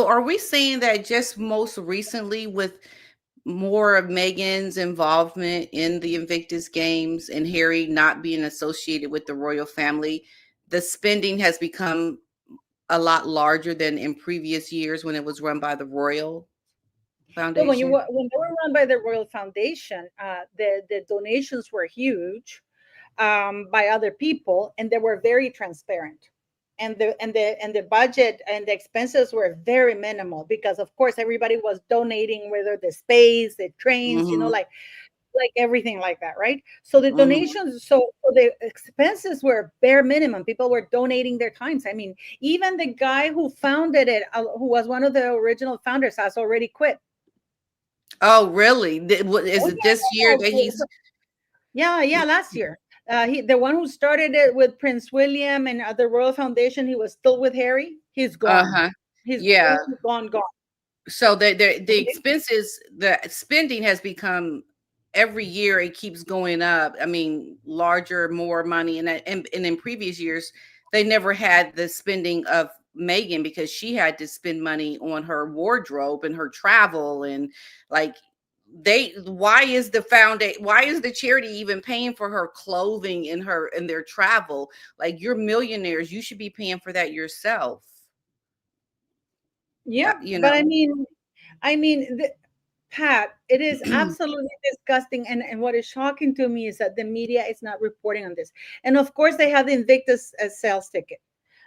are we saying that just most recently with more of Megan's involvement in the Invictus Games and Harry not being associated with the royal family, the spending has become a lot larger than in previous years when it was run by the Royal Well, Foundation? when they were run by the Royal Foundation, the donations were huge by other people, and they were very transparent. and the budget and the expenses were very minimal, because of course everybody was donating, whether the space, the trains, Mm-hmm. like everything like that, right? So the Mm-hmm. donations, so the expenses were bare minimum. People were donating their times. I mean, even the guy who founded it, who was one of the original founders, has already quit. Oh, really? Is Oh it this year that yeah, no, he's? yeah, last year. The one who started it with Prince William and the Royal Foundation, he was still with Harry. He's gone. Uh-huh. He's Yeah. gone. So the Okay? expenses, the spending has become, every year it keeps going up. I mean, larger, more money, and in previous years they never had the spending of Megan, because she had to spend money on her wardrobe and her travel, and like, why is why is the charity even paying for her clothing and their travel? Like, you're millionaires, you should be paying for that yourself. Yeah, You but know. Pat, it is absolutely disgusting. And what is shocking to me is that the media is not reporting on this. And of course, they have the Invictus sales ticket.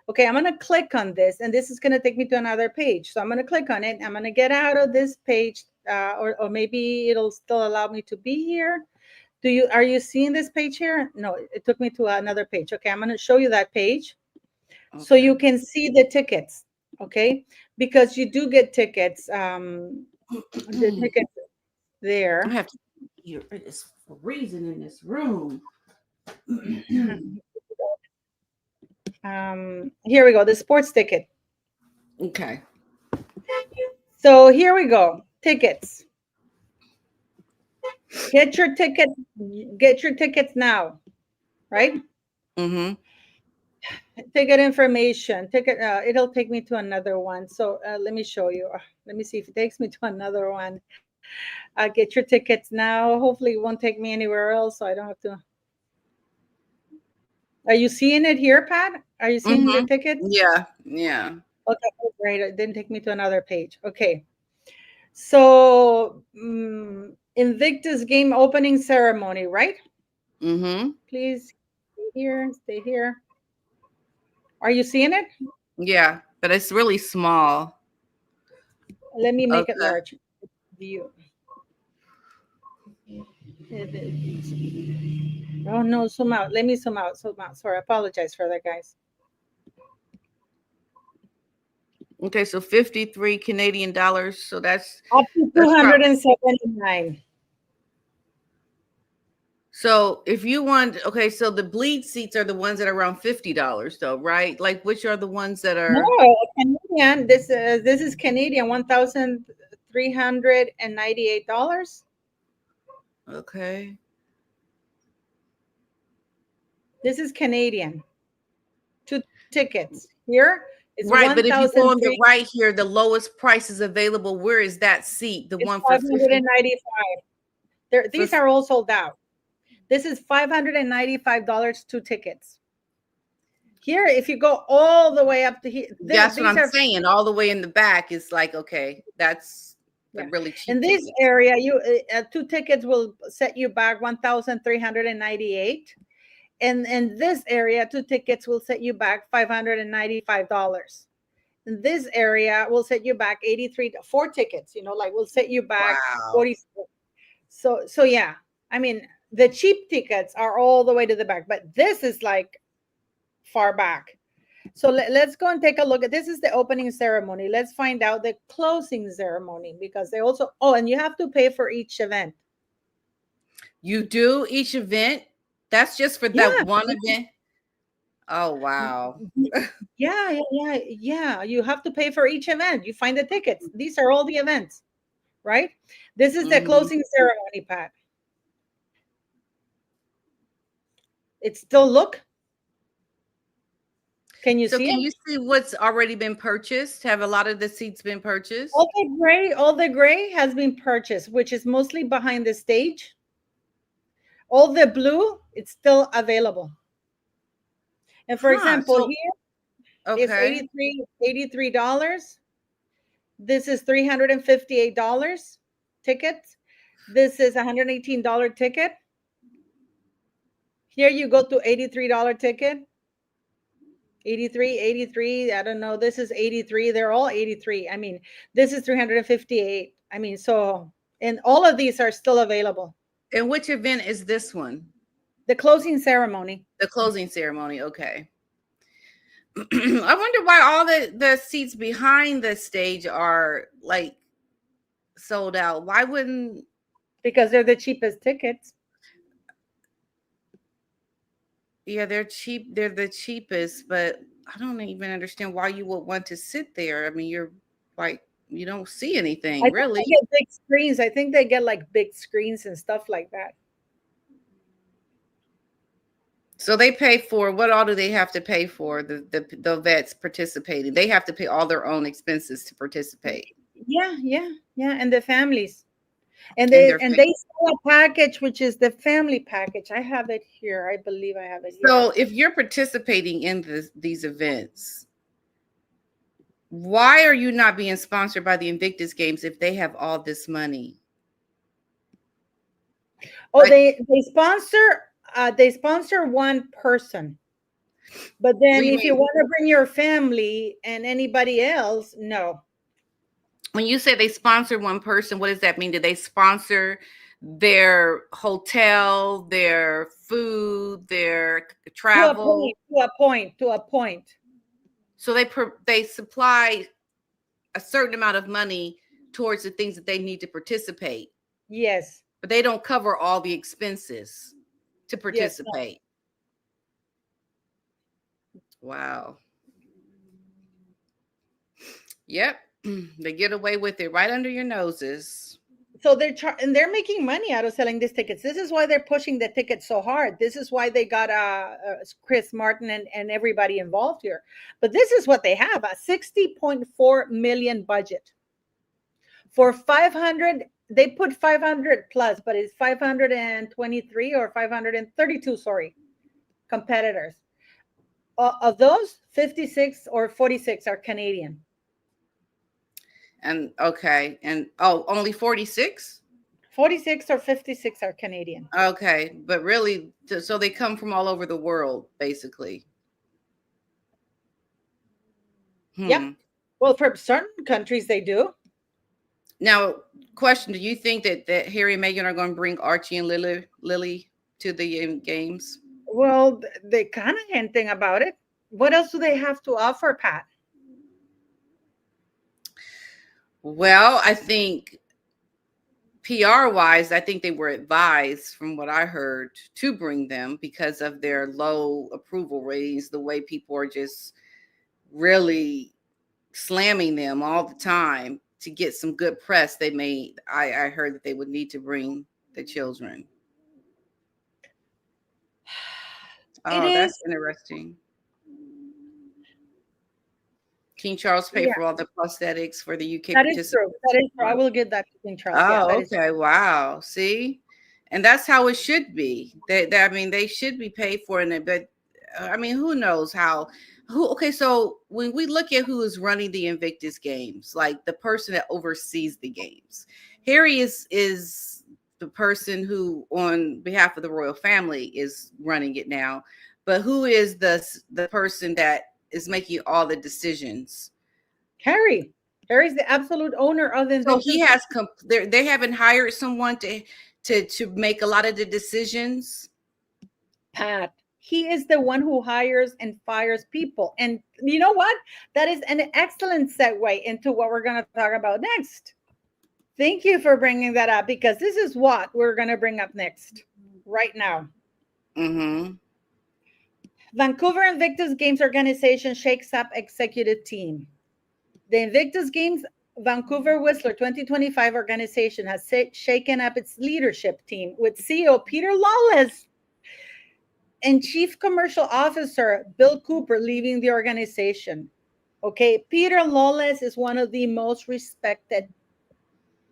Okay, I'm going to click on this, and this is going to take me to another page. So I'm going to click on it. I'm going to get out of this page, or maybe it'll still allow me to be here. Are you seeing this page here? No, it took me to another page. Okay, I'm going to show you that page so Okay. you can see the tickets. Okay, because you do get tickets. The tickets I there. have to hear it's freezing in this room. Here we go. The sports ticket. Okay. So here we go. Tickets. Get your ticket. Get your tickets now. Right? Mm-hmm. Ticket information. Ticket. It'll take me to another one. So let me show you. Let me see if it takes me to another one. Get your tickets now. Hopefully, it won't take me anywhere else, so I don't have to. Are you seeing it here, Pat? Are you seeing the Mm-hmm. tickets? Yeah. Yeah. Okay, great. It didn't take me to another page. Okay. So, Invictus game opening ceremony, right? Mm-hmm. Please stay here. Stay here. Are you seeing it? Yeah. But it's really small. Let me make it Okay. large. View. It is. Oh no, zoom out. Let me zoom out. Zoom out. Sorry, I apologize for that, guys. Okay. So 53 Canadian dollars. So Up to that's probably. 279. So if you want, okay, so the bleed seats are the ones that are around $50 though, right? Like, which are the ones that No, are? Canadian. This is Canadian. $1,398. Okay. This is Canadian. Two tickets. Here is Right, but if you go on the 1,003. right here, the lowest prices available, where is that seat? The It's one for 50 595. There, for these are all sold out. This is $595, two tickets. Here, if you go all the way up to here, That's what these I'm are, saying. All the way in the back is like, okay, that's a yeah. really In cheap this ticket. area, two tickets will set you back 1,398. And in this area, two tickets will set you back $595. In this area, will set you back 83. Four tickets, like will set you back Wow. 40. So yeah, I mean, the cheap tickets are all the way to the back, but this is like far back. So let's go and take a look at this. Is the opening ceremony. Let's find out the closing ceremony, because they also, and you have to pay for each event. You do each event? That's just for that Yeah. one event? Oh, wow. Yeah. You have to pay for each event. You find the tickets. These are all the events, right? This is the Mhm. closing ceremony, Pat. It's still look. Can you So see can it? you see what's already been purchased? Have a lot of the seats been purchased? All the gray has been purchased, which is mostly behind the stage. All the blue, it's still available. And for Huh. example, So here is okay. $83. This is $358 ticket. This is $118 ticket. Here you go to $83 ticket. 83, 83. I don't know. This is 83. They're all 83. I mean, this is 358. I mean, so, and all of these are still available. And which event is this one? The closing ceremony. The closing ceremony. Okay. I wonder why all the seats behind the stage are like sold out. Why wouldn't? Because they're the cheapest tickets. Yeah, they're cheap. They're the cheapest, but I don't even understand why you would want to sit there. I mean, you're like, you don't see anything I think really. they get big screens. I think they get like big screens and stuff like that. So they pay for what all do they have to pay for the vets participating? They have to pay all their own expenses to participate. Yeah, yeah, yeah. And the families. And And they their and they sell a package, which is the family package. I have it here. I believe I have it here. So if you're participating in these events, why are you not being sponsored by the Invictus Games if they have all this money? Oh, they sponsor one person. But then if you want to bring your family and anybody else, no. When you say they sponsor one person, what does that mean? Do they sponsor their hotel, their food, their travel? To a point. So they supply a certain amount of money towards the things that they need to participate. Yes. But they don't cover all the expenses to participate. Yes, no. Wow. Yep. They get away with it right under your noses. So they're making money out of selling these tickets. This is why they're pushing the tickets so hard. This is why they got Chris Martin and everybody involved here. But this is what they have, a 60.4 million budget. For 500, they put 500 plus, but it's 523 or 532, sorry, competitors. Of those, 56 or 46 are Canadian. And okay. And only 46? 46 or 56 are Canadian. Okay. But really, so they come from all over the world, basically. Yep. Well, for certain countries, they do. Now, question, do you think that Harry and Meghan are going to bring Archie and Lily to the games? Well, they kind of hinting about it. What else do they have to offer, Pat? Well, I think PR-wise, I think they were advised, from what I heard, to bring them because of their low approval ratings, the way people are just really slamming them all the time. To get some good press, I heard that they would need to bring the children. Oh, that's interesting. King Charles paid for all the prosthetics for the UK. That is true. That is true. I will give that to King Charles. Oh, okay. Wow. See, and that's how it should be. I mean, they should be paid for it. But I mean, who knows how? Okay, so when we look at who is running the Invictus Games, like the person that oversees the games, Harry is the person who, on behalf of the royal family, is running it now. But who is the person that is making all the decisions? Harry. Harry's the absolute owner of the. So he has. They haven't hired someone to make a lot of the decisions. Pat. He is the one who hires and fires people. And you know what? That is an excellent segue into what we're going to talk about next. Thank you for bringing that up, because this is what we're going to bring up next right now. Mm-hmm. Vancouver Invictus Games Organization shakes up executive team. The Invictus Games Vancouver Whistler 2025 organization has shaken up its leadership team, with CEO Peter Lawless and Chief Commercial Officer Bill Cooper leaving the organization. Okay, Peter Lawless is one of the most respected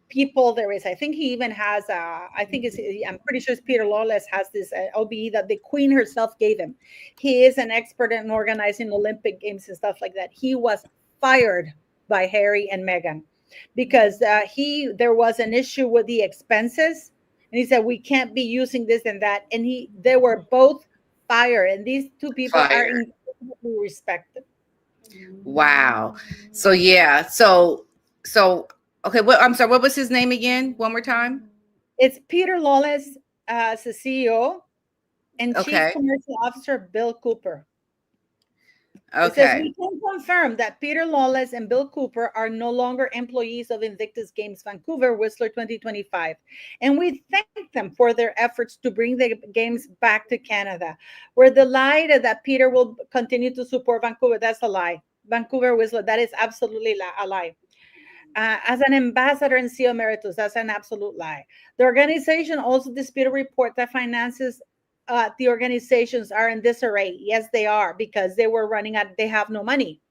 people there is. I think he even has I'm pretty sure Peter Lawless has this OBE that the Queen herself gave him. He is an expert in organizing Olympic Games and stuff like that. He was fired by Harry and Meghan because there was an issue with the expenses, and he said we can't be using this and that, and they were both fired. And these two people are absolutely respected. Wow. So yeah. So okay. What I'm sorry. What was his name again? One more time. It's Peter Lawless as the CEO and Chief Okay. Commercial Officer Bill Cooper. It says Okay. we can confirm that Peter Lawless and Bill Cooper are no longer employees of Invictus Games Vancouver Whistler 2025. And we thank them for their efforts to bring the games back to Canada. We're delighted that Peter will continue to support Vancouver. That's a lie. Vancouver Whistler, that is absolutely a lie. As an ambassador and CEO emeritus, that's an absolute lie. The organization also disputed a report that finances the organizations are in disarray. Yes, they are, because they were running out, they have no money.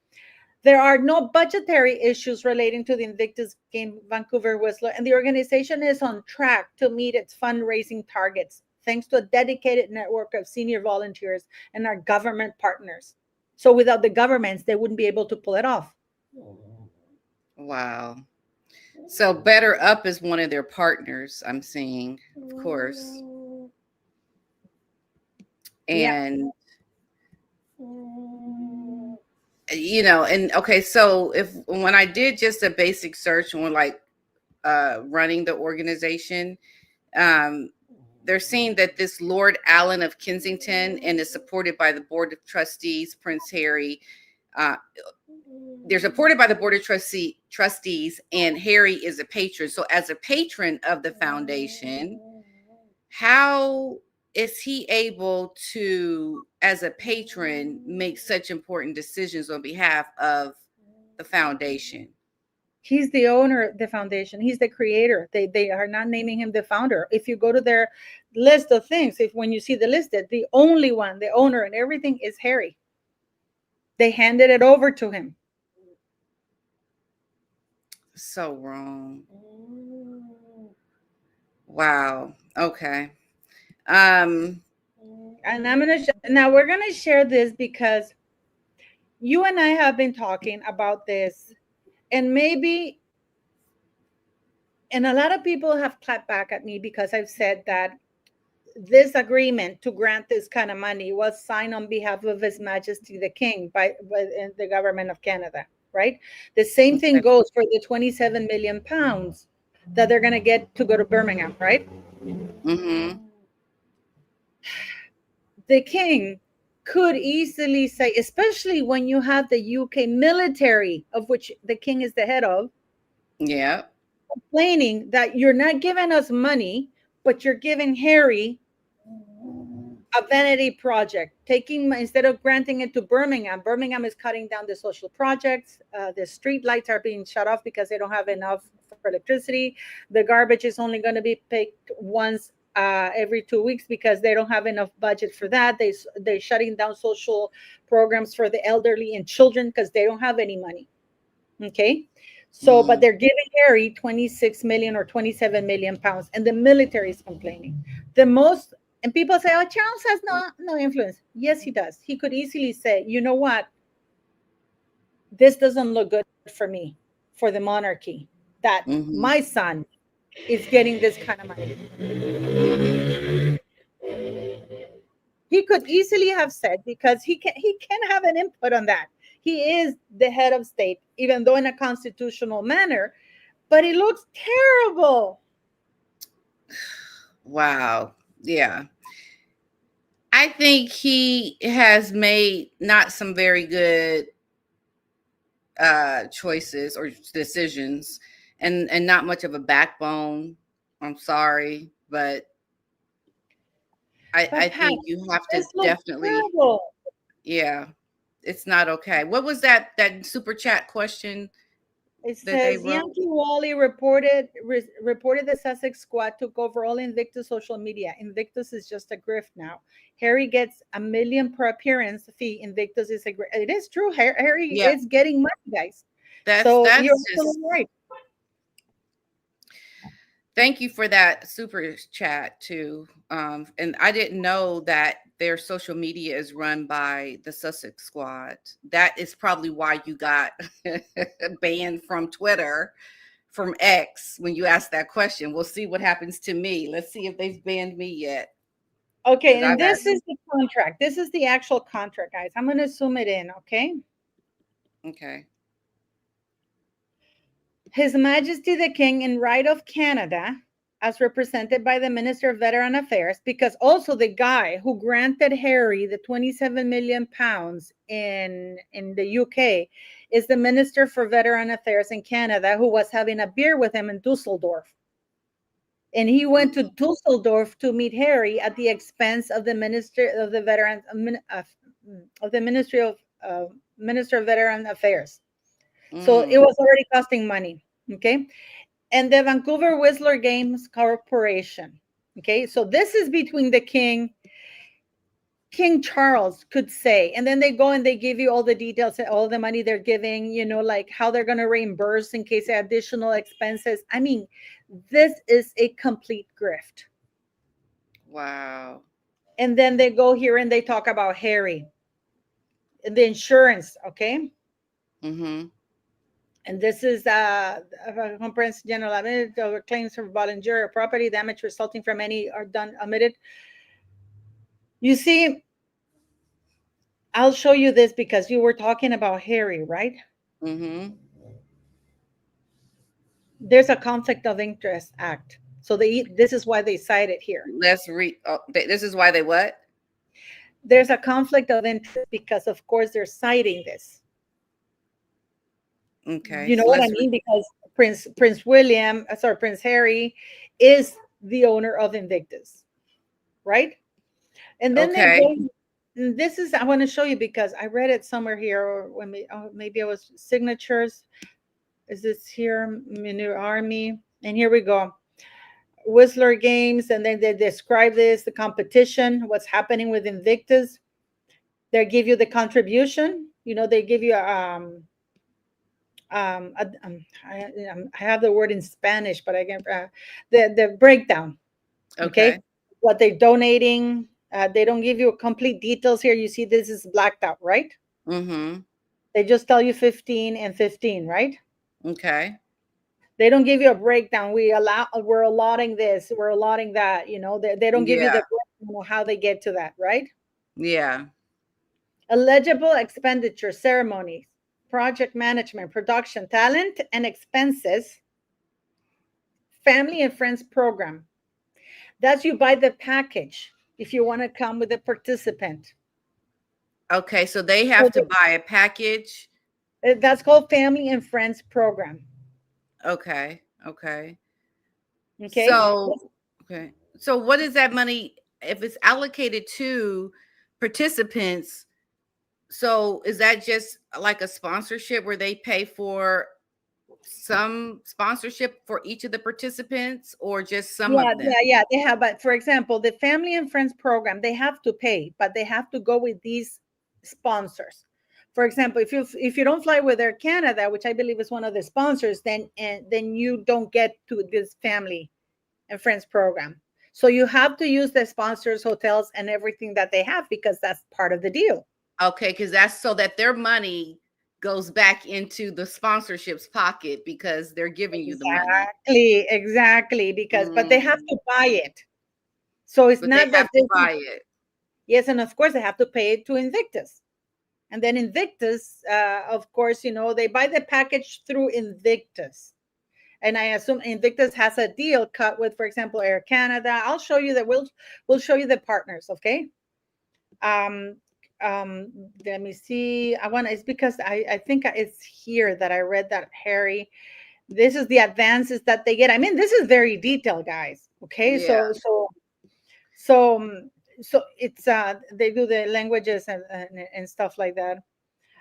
There are no budgetary issues relating to the Invictus Game Vancouver Whistler, and the organization is on track to meet its fundraising targets thanks to a dedicated network of senior volunteers and our government partners. So without the governments, they wouldn't be able to pull it off. Wow. So Better Up is one of their partners, I'm seeing, of course. Yeah. And and okay, so if when I did just a basic search on like running the organization, um they're seeing that this Lord Allen of Kensington and is supported by the Board of Trustees, Prince Harry. Uh, they're supported by the Board of Trustees, and Harry is a patron. So, as a patron of the foundation, how is he able to, as a patron, make such important decisions on behalf of the foundation? He's the owner of the foundation. He's the creator. They are not naming him the founder. If you go to their list of things, if when you see the list, the only one, the owner and everything is Harry. They handed it over to him. So wrong. Wow. Okay. Um And now we're gonna share this because you and I have been talking about this, and maybe, and a lot of people have clapped back at me because I've said that this agreement to grant this kind of money was signed on behalf of His Majesty the King by the government of Canada, right? The same thing okay. goes for the 27 million pounds that they're going to get to go to Birmingham, right? Mhm. The King could easily say, especially when you have the UK military, of which the King is the head of, Yeah. complaining that you're not giving us money, but you're giving Harry a vanity project, taking instead of granting it to Birmingham is cutting down the social projects. The street lights are being shut off because they don't have enough for electricity. The garbage is only going to be picked once every 2 weeks because they don't have enough budget for that. They're shutting down social programs for the elderly and children because they don't have any money. Okay. So, but Mm. they're giving Harry 26 million or 27 million pounds, and the military is complaining. The most, and people say, oh, Charles has no influence. Yes, he does. He could easily say, you know what? This doesn't look good for me, for the monarchy, that Mhm. my son is getting this kind of money. He could easily have said, because he can have an input on that. He is the head of state, even though in a constitutional manner, but it looks terrible. Wow. Yeah. I think he has made not some very good choices or decisions, and not much of a backbone. I'm sorry, but I But Pat, think you have to this looks definitely, terrible. yeah, it's not okay. What was that super chat question It that they says wrote? Yankee Wally reported the Sussex squad took over all Invictus social media. Invictus is just a grift now. Harry gets $1 million per appearance fee. Invictus is a grift. It is true. Harry Yeah, is getting money, guys. that's So you're that's just, absolutely right. thank you for that super chat too. And I didn't know that their social media is run by the Sussex Squad. That is probably why you got banned from Twitter, from X, when you asked that question. We'll see what happens to me. Let's see if they've banned me yet. Okay, 'Cause and I've had this is the contract. This is the actual contract, guys. I'm going to zoom it in, okay? okay. His Majesty the King, in right of Canada, as represented by the Minister of Veteran Affairs, because also the guy who granted Harry the 27 million pounds in the UK is the Minister for Veteran Affairs in Canada, who was having a beer with him in Dusseldorf. And he went to Dusseldorf to meet Harry at the expense of the Minister of the Veterans of the Ministry of Minister of Veteran Affairs. So it was already costing money. Okay. And the Vancouver Whistler Games Corporation. Okay. So this is between the King Charles could say, and then they go and they give you all the details, all the money they're giving, like how they're going to reimburse in case of additional expenses. I mean, this is a complete grift. Wow. And then they go here and they talk about Harry and the insurance. Okay. Mm-hmm. And this is a comprehensive general admitted over claims for voluntary or property damage resulting from any are done omitted. You see, I'll show you this because you were talking about Harry, right? Mm-hmm. There's a conflict of interest act. So this is why they cite it here. Let's read. Oh, this is why they what? There's a conflict of interest because, of course, they're citing this. Okay. You know So what I let's mean? Because Prince Harry is the owner of Invictus, right? And then they okay. go. This is I want to show you because I read it somewhere here, or maybe it was signatures. Is this here? New Army, and here we go. Whistler Games, and then they describe the competition, what's happening with Invictus. They give you the contribution. They give you I have the word in Spanish, but I can the breakdown. Okay, Okay. what they're donating. They don't give you complete details here. You see, this is blacked out, right? Mm-hmm. They just tell you 15 and 15, right? Okay. They don't give you a breakdown. We're allotting this, we're allotting that. They don't give you Yeah. the breakdown of how they get to that, right? Yeah. Eligible expenditure, ceremonies, project management, production, talent and expenses, family and friends program. That's you buy the package if you want to come with a participant. Okay. So they have to buy a package. That's called family and friends program. Okay. Okay. Okay. So okay. So what is that money if it's allocated to participants? So is that just like a sponsorship where they pay for some sponsorship for each of the participants or just some Yeah, of them? yeah. They have, but for example, the family and friends program, they have to pay, but they have to go with these sponsors. For example, if you don't fly with Air Canada, which I believe is one of the sponsors, then you don't get to this family and friends program. So you have to use the sponsors, hotels, and everything that they have because that's part of the deal. Okay, because that's so that their money goes back into the sponsorship's pocket because they're giving you the money. Exactly. Because, but they have Mm, to buy it. So it's but they not that have to buy it. yes, and of course they have to pay it to Invictus. And then Invictus, of course, they buy the package through Invictus. And I assume Invictus has a deal cut with, for example, Air Canada. I'll show you that we'll show you the partners, okay? Um, Let me see. It's because I think it's here that I read that Harry. This is the advances that they get. I mean, this is very detailed, guys. Okay, Yeah. so it's they do the languages and stuff like that.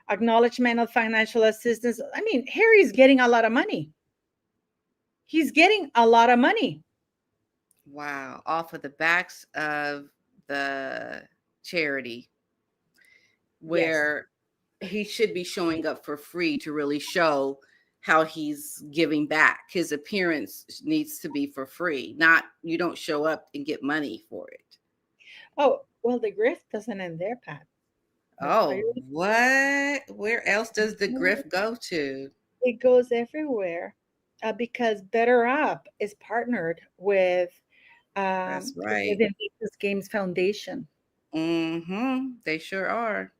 Acknowledgement of financial assistance. I mean, Harry's getting a lot of money. He's getting a lot of money. Wow. Off of the backs of the charity Yes. where he should be showing up for free to really show how he's giving back. His appearance needs to be for free, not you don't show up and get money for it. Oh, well, the grift doesn't end there, Pat. Are Oh, you what? Where else does the ready? grift go to? It goes everywhere because Better Up is partnered with That's with right. the Invictus Games Foundation. They sure are.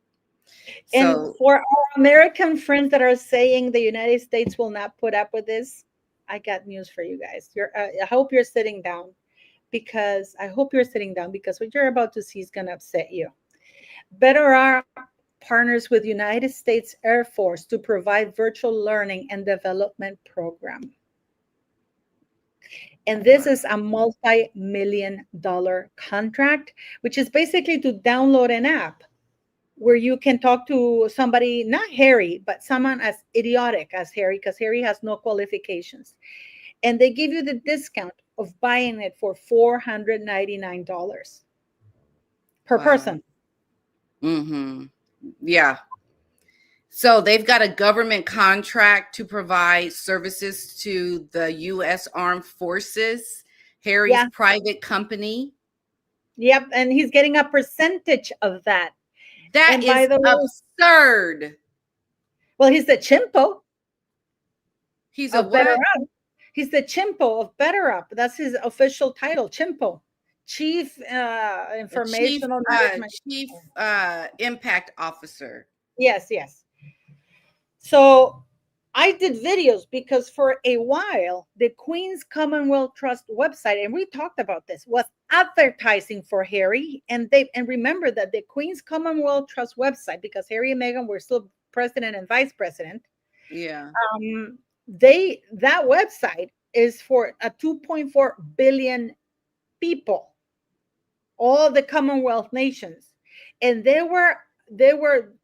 And So, for our American friends that are saying the United States will not put up with this, I got news for you guys. I hope you're sitting down, because I hope you're sitting down, because what you're about to see is going to upset you. BetterUp partners with United States Air Force to provide virtual learning and development program. And this wow. is a multi-million dollar contract, which is basically to download an app where you can talk to somebody, not Harry, but someone as idiotic as Harry, because Harry has no qualifications. And they give you the discount of buying it for $499 per Wow. person. Yeah. So they've got a government contract to provide services to the U.S. Armed Forces, Harry's Yeah. private company. Yep. And he's getting a percentage of that. That And by is the way, absurd. well, he's the chimpo He's a of Better what? Up. He's the chimpo of Better Up. That's his official title, chimpo, Chief A chief, Informational Management. chief impact officer. Yes, yes. So I did videos because for a while, the Queen's Commonwealth Trust website, and we talked about this, was advertising for Harry. And remember that the Queen's Commonwealth Trust website, because Harry and Meghan were still president and vice president, Yeah. that website is for a 2.4 billion people, all the Commonwealth nations, and they were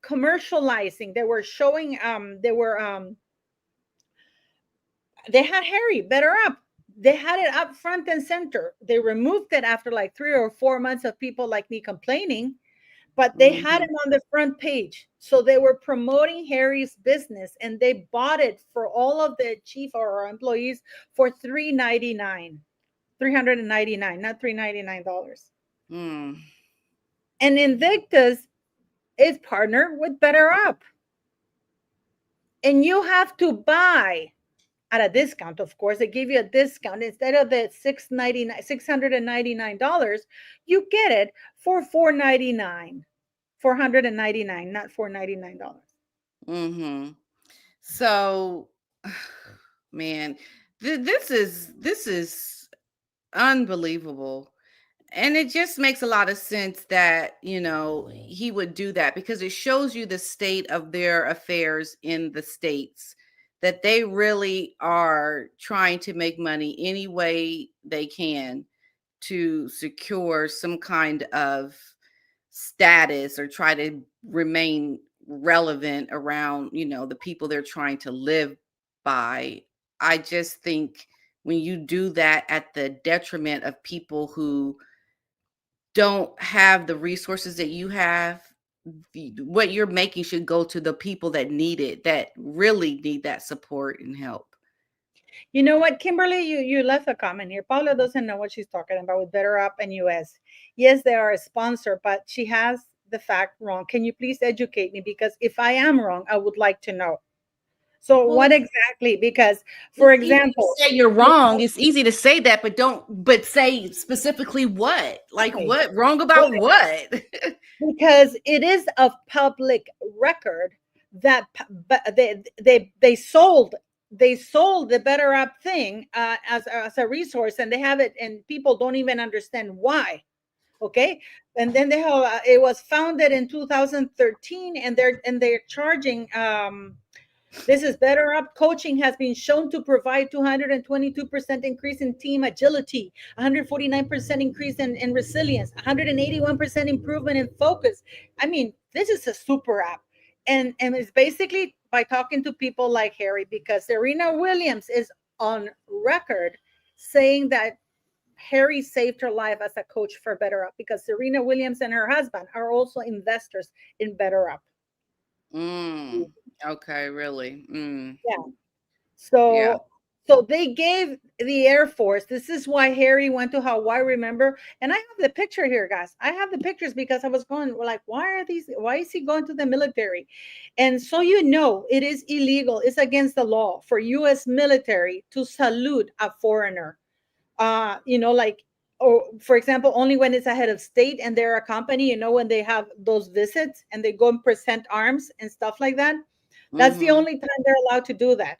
commercializing, they were showing, they had Harry Better Up. They had it up front and center. They removed it after like 3 or 4 months of people like me complaining, but they had hmm him on the front page. So they were promoting Harry's business, and they bought it for all of the chief or employees for $399, not $399. Mm. And Invictus is partnered with Better Up. And you have to buy at a discount, of course. They give you a discount. Instead of the $699, you get it for $499, not $499. hmm So, man, this is unbelievable. And it just makes a lot of sense that, he would do that, because it shows you the state of their affairs in the States, that they really are trying to make money any way they can to secure some kind of status, or try to remain relevant around, the people they're trying to live by. I just think when you do that at the detriment of people who don't have the resources that you have, what you're making should go to the people that need it, that really need that support and help. You know what, Kimberly? You left a comment here. Paula doesn't know what she's talking about with Better Up and US. Yes, they are a sponsor, but she has the fact wrong. Can you please educate me? Because if I am wrong, I would like to know. So Well, what exactly? Because, for it's easy to example, say you're wrong. It's easy to say that, but say specifically what? Like okay, what? Wrong well, about what? because it is of public record that they sold the Better Up thing as a resource, and they have it, and people don't even understand why. Okay, and then they have it was founded in 2013, and they're charging. This is Better Up coaching has been shown to provide 222% increase in team agility, 149% increase in resilience, 181% improvement in focus. I mean, this is a super app. And it's basically by talking to people like Harry, because Serena Williams is on record saying that Harry saved her life as a coach for Better Up, because Serena Williams and her husband are also investors in Better Up. mm, okay, really. Yeah. Yeah. So they gave the Air Force. This is why Harry went to Hawaii, remember? And I have the picture here, guys. I have the pictures because I was going like, why is he going to the military? And so it is illegal. It's against the law for US military to salute a foreigner. Like or for example, only when it's a head of state and they're a company, when they have those visits and they go and present arms and stuff like that. That's the Mm-hmm. only time they're allowed to do that.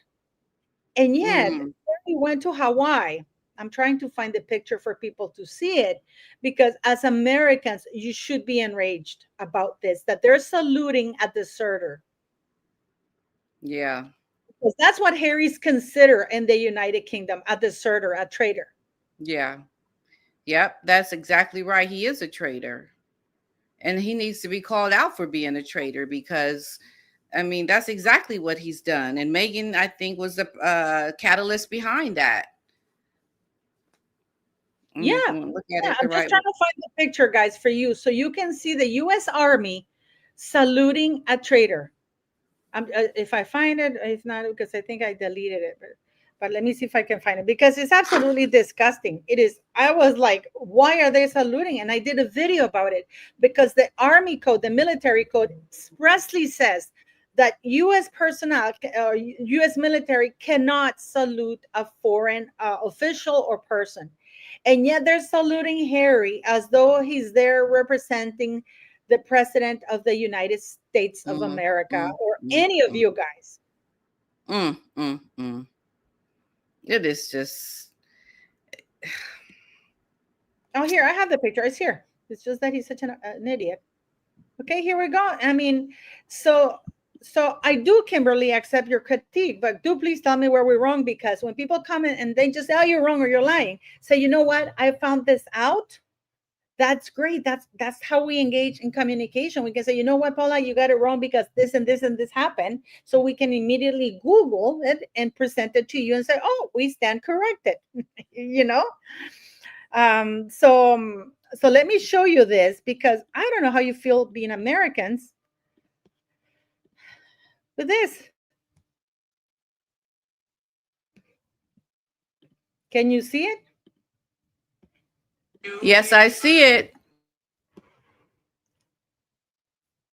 And yet, Mm. we went to Hawaii. I'm trying to find the picture for people to see it, because as Americans, you should be enraged about this, that they're saluting a deserter. Yeah. Because that's what Harry's consider in the United Kingdom, a deserter, a traitor. Yeah. Yep. That's exactly right. He is a traitor. And he needs to be called out for being a traitor because, I mean, that's exactly what he's done. And Megan, I think, was the catalyst behind that. Yeah, Look at yeah. it the I'm just right trying way. to find the picture, guys, for you, so you can see the U.S. Army saluting a traitor. If I find it, if not, because I think I deleted it, but let me see if I can find it, because it's absolutely disgusting. It is. I was like, why are they saluting? And I did a video about it, because the Army code, the military code, expressly says that U.S. personnel or U.S. military cannot salute a foreign official or person, and yet they're saluting Harry as though he's there representing the president of the United States of Mm, America, mm, or mm, any of mm, you guys. mm, mm, mm. It is just, Oh, here, I have the picture. It's here. It's just that he's such an idiot. Okay, here we go. I mean, so I do, Kimberly, accept your critique, but do please tell me where we're wrong, because when people come in and they just say, oh, you're wrong or you're lying, say, you know what? I found this out. That's great. That's how we engage in communication. We can say, you know what, Paula, you got it wrong because this and this and this happened. So we can immediately Google it and present it to you and say, oh, we stand corrected. you know? So let me show you this, because I don't know how you feel being Americans with this. Can you see it? yes, I see it.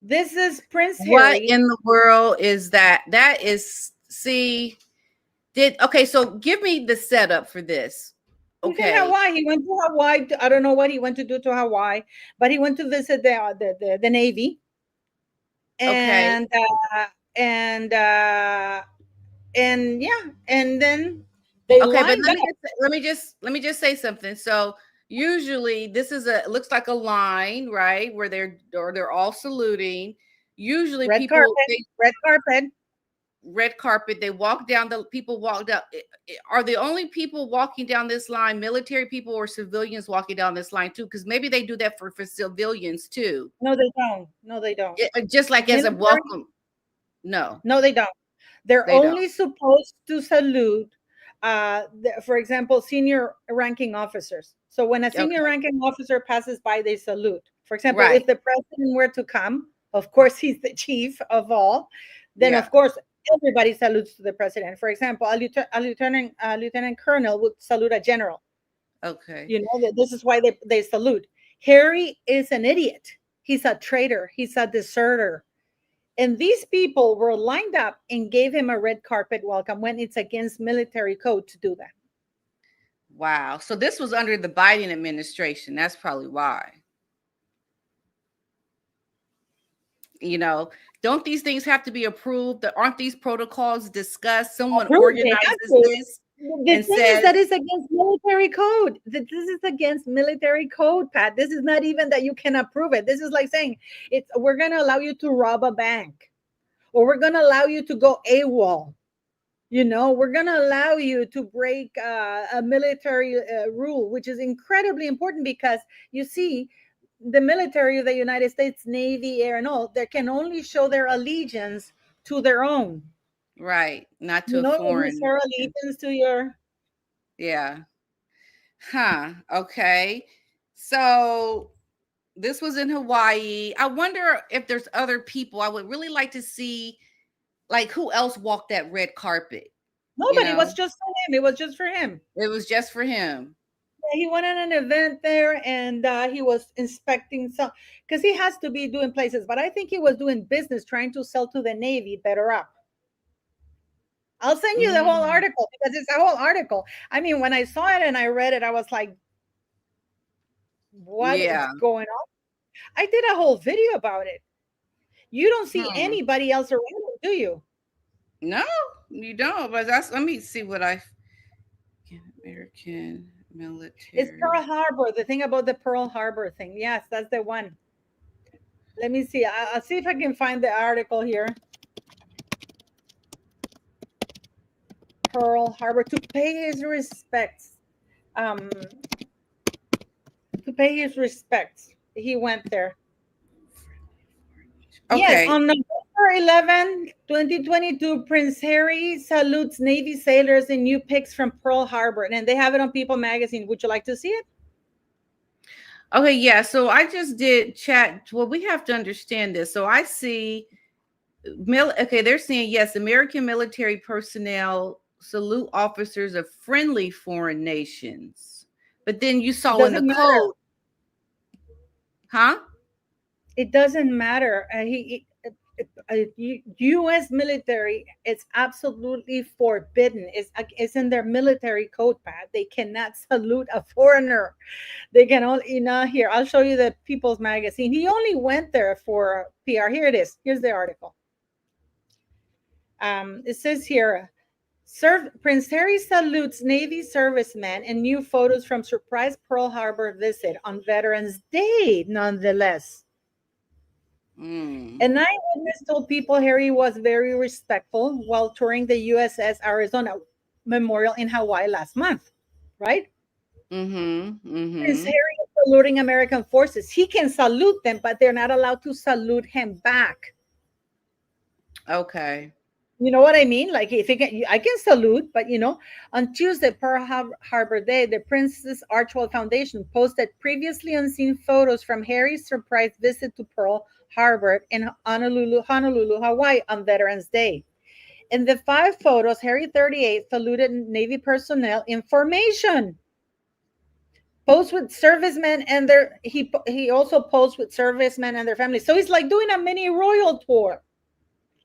This is Prince What Harry. in the world is that? That is, see, okay, so give me the setup for this. He's in Okay. Hawaii. He went to Hawaii. I don't know what he went to do to Hawaii, but he went to visit the Navy, Okay. and and uh, and yeah, and then they Okay, but lined up. let me just say something. So usually this is a, it looks like a line, right? Where they're all saluting. Usually Red people, carpet, they red carpet. red carpet, they walk down, the people walk down. Are the only people walking down this line military people or civilians walking down this line too? Because maybe they do that for civilians too. No, they don't. No, they don't. Just like as a Military. welcome. No, No, they don't. They're they don't. only supposed to salute, for example, senior ranking officers. So when a senior Okay. ranking officer passes by, they salute. For example, if Right. the president were to come, of course, he's the chief of all. Then, Yeah. of course, everybody salutes to the president. For example, a lieutenant colonel would salute a general. Okay. This is why they salute. Harry is an idiot. He's a traitor. He's a deserter. And these people were lined up and gave him a red carpet welcome when it's against military code to do that. Wow. So this was under the Biden administration. That's probably why. You know, don't these things have to be approved? Aren't these protocols discussed? Someone Approved, they have organizes to. this The and thing is that says, it's against military code. This is against military code, Pat. This is not even that you can approve it. This is like saying we're going to allow you to rob a bank, or we're going to allow you to go AWOL. We're going to allow you to break a military rule, which is incredibly important, because you see, the military of the United States, Navy, Air, and all, they can only show their allegiance to their own. right, not to a When you foreign. swear allegiance to your. Yeah. Huh. Okay. So this was in Hawaii. I wonder if there's other people. I would really like to see, like, who else walked that red carpet. You Nobody, was know, just for him. It was just for him. it was just for him. He went on an event there, and he was inspecting some, because he has to be doing places. But I think he was doing business, trying to sell to the Navy better up. I'll send you the whole Mm. article, because it's a whole article. I mean, when I saw it and I read it, I was like, What is Yeah. going on? I did a whole video about it. You don't see Hmm. anybody else around, do you? No, you don't. But that's, let me see what I, American It's military. Pearl Harbor. The thing about the Pearl Harbor thing. Yes, that's the one. Let me see. I'll see if I can find the article here. Pearl Harbor to pay his respects. Um, to pay his respects, he went there. Yes, Okay. on November 11, 2022, Prince Harry salutes Navy sailors in new pics from Pearl Harbor, and they have it on People Magazine. Would you like to see it? Okay, yeah. So I just did chat. Well, we have to understand this. So I see okay, they're saying yes, American military personnel salute officers of friendly foreign nations. But then you It saw in the doesn't matter. code, huh? It doesn't matter. U.S. military, it's absolutely forbidden. It's in their military code, Pat. They cannot salute a foreigner. They can only, here, I'll show you the People's Magazine. He only went there for PR. Here it is. Here's the article. It says here, Prince Harry salutes Navy servicemen in new photos from surprise Pearl Harbor visit on Veterans Day, nonetheless. Mm. An eyewitness told People Harry was very respectful while touring the USS Arizona Memorial in Hawaii last month, right? Mm-hmm. Prince Mm-hmm. Harry is saluting American forces. He can salute them, but they're not allowed to salute him back. Okay. You know what I mean? Like if you can, I can salute, but on Tuesday, Pearl Harbor Day, the Princess Archwell Foundation posted previously unseen photos from Harry's surprise visit to Pearl Harbor in Honolulu, Hawaii on Veterans Day. In the 5 photos, Harry 38 saluted Navy personnel in formation. Posed with servicemen and he also posed with servicemen and their families. So he's like doing a mini royal tour.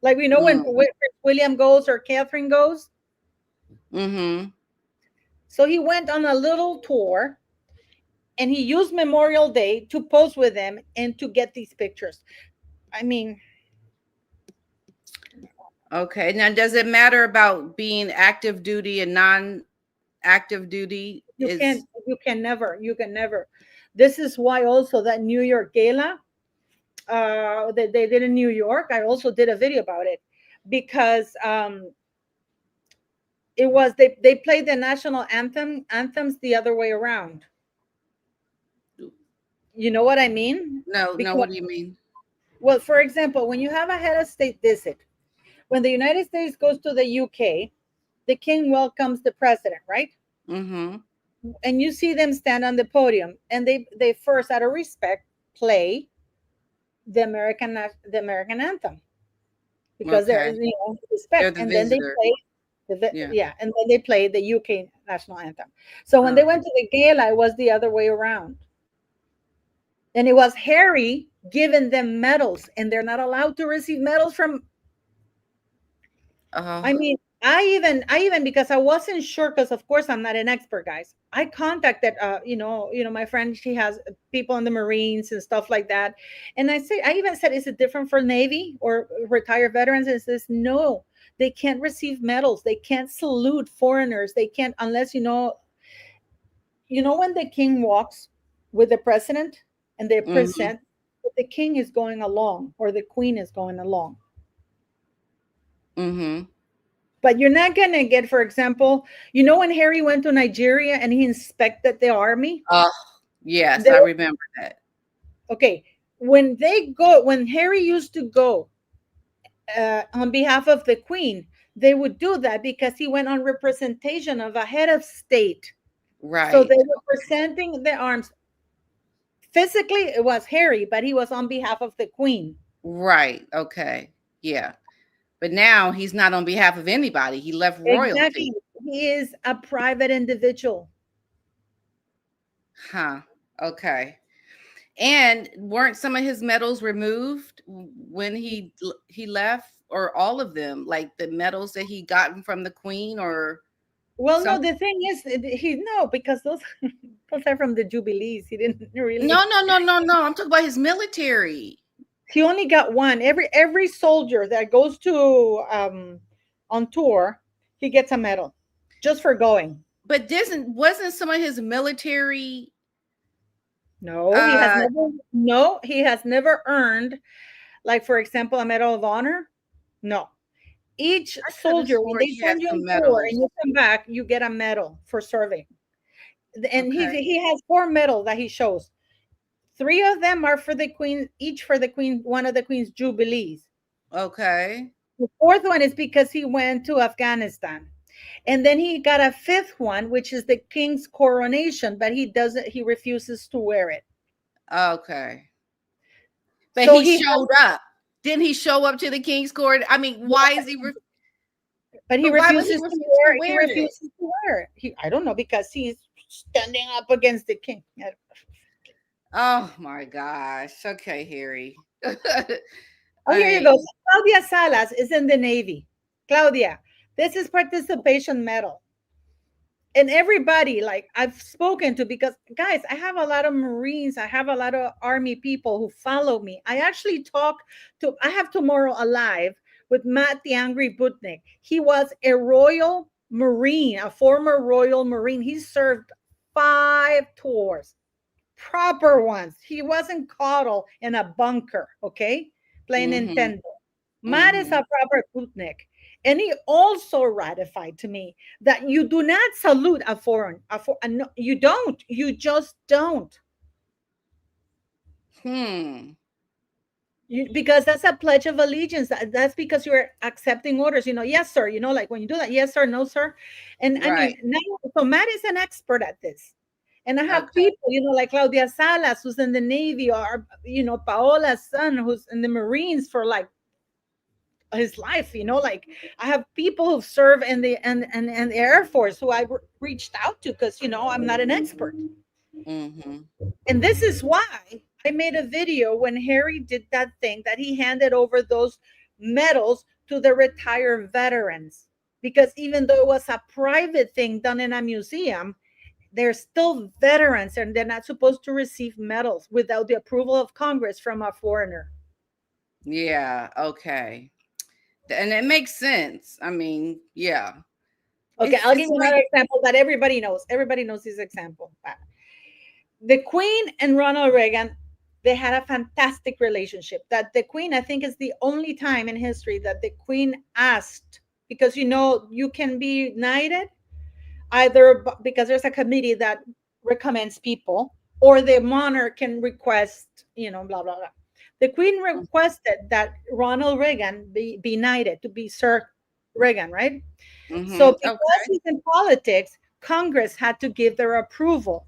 Like we know when Mm. William goes or Catherine goes. Mm-hmm. So he went on a little tour and he used Memorial Day to pose with them and to get these pictures. I mean, Okay. Now, does it matter about being active duty and non-active duty? Is you can never. This is why also that New York gala that they did in New York, I also did a video about it because it was they played the national anthems the other way around. You know what I mean? no, no. Because, What do you mean? well, for example, when you have a head of state visit, when the United States goes to the UK, the king welcomes the president, right? Mm-hmm. And you see them stand on the podium, and they first, out of respect, play the American anthem because they're Okay. They're respect, the and then they visitor. play Yeah. yeah, and then they play the UK national anthem. So when they went to the gala, it was the other way around, and it was Harry giving them medals, and they're not allowed to receive medals from. Uh, I mean, I even because I wasn't sure because of course I'm not an expert, guys. I contacted my friend. She has people in the Marines and stuff like that, and I even said, is it different for Navy or retired veterans? And it says no, they can't receive medals. They can't salute foreigners. They can't unless when the king walks with the president and they mm-hmm. present, the king is going along or the queen is going along. Mm-hmm. But you're not going to get, for example, when Harry went to Nigeria and he inspected the army, Oh, yes, there, I remember that. okay, when Harry used to go on behalf of the Queen, they would do that because he went on representation of a head of state. So they Right. were presenting the arms. Physically, it was Harry, but he was on behalf of the Queen. Right. Okay. Yeah. But now he's not on behalf of anybody. He left royalty. Exactly. He is a private individual. Huh. Okay. And weren't some of his medals removed when he left, or all of them, like the medals that he gotten from the queen, or Well, no, Some the thing is, because those those are from the Jubilees. He didn't no, really. no, no, no, no. I'm talking about his military. He only got one. Every soldier that goes to on tour, he gets a medal just for going. But wasn't some of his military No, he has uh never. No, he has never earned, like for example, a Medal of Honor. No, each I could have soldier, when swore they he had send you some on tour and medals. you come back, you get a medal for serving. And Okay. he has four medals that he shows. Three of them are for the queen, each for the queen, one of the queen's jubilees. Okay. The fourth one is because he went to Afghanistan. And then he got a fifth one, which is the king's coronation, but he refuses to wear it. Okay. But So he he has, showed up. Didn't he show up to the King's Court? I mean, why is he but he but why would he refuses to refuse to wear he wear it? refuses to wear it. I don't know, because he's standing up against the king. Oh my gosh. Okay, Harry. Oh, I here you mean, go. So Claudia Salas is in the Navy. Claudia, this is participation medal. And everybody, like I've spoken to, because guys, I have a lot of Marines, I have a lot of Army people who follow me. I have Tomorrow Alive with Matt the Angry Butnick. He was a Royal Marine, a former Royal Marine. He served 5 tours, proper ones. He wasn't coddled in a bunker, okay, playing mm-hmm, Nintendo. Matt is mm-hmm. a proper Putnik. And he also ratified to me that you do not salute no, you don't. You just don't. Hmm. Because that's a pledge of allegiance. That's because you're accepting orders. Yes, sir. Like when you do that, yes, sir, no, sir. And I Right. mean, now, so Matt is an expert at this. And I have Okay. people, like Claudia Salas, who's in the Navy, or, Paola's son, who's in the Marines for like his life. Like I have people who serve in the Air Force who I reached out to, because I'm not an expert. Mm-hmm. And this is why I made a video when Harry did that thing that he handed over those medals to the retired veterans, because even though it was a private thing done in a museum, they're still veterans, and they're not supposed to receive medals without the approval of Congress from a foreigner. Yeah, okay. And it makes sense. I mean, yeah. Okay, I'll give It's you like another example that everybody knows. Everybody knows this example. The Queen and Ronald Reagan, they had a fantastic relationship. That the Queen, I think, is the only time in history that the Queen asked, because you can be knighted either because there's a committee that recommends people, or the monarch can request, blah blah blah. The Queen requested that Ronald Reagan be knighted, to be Sir Reagan, right? So mm-hmm. because Okay. he's in politics, Congress had to give their approval.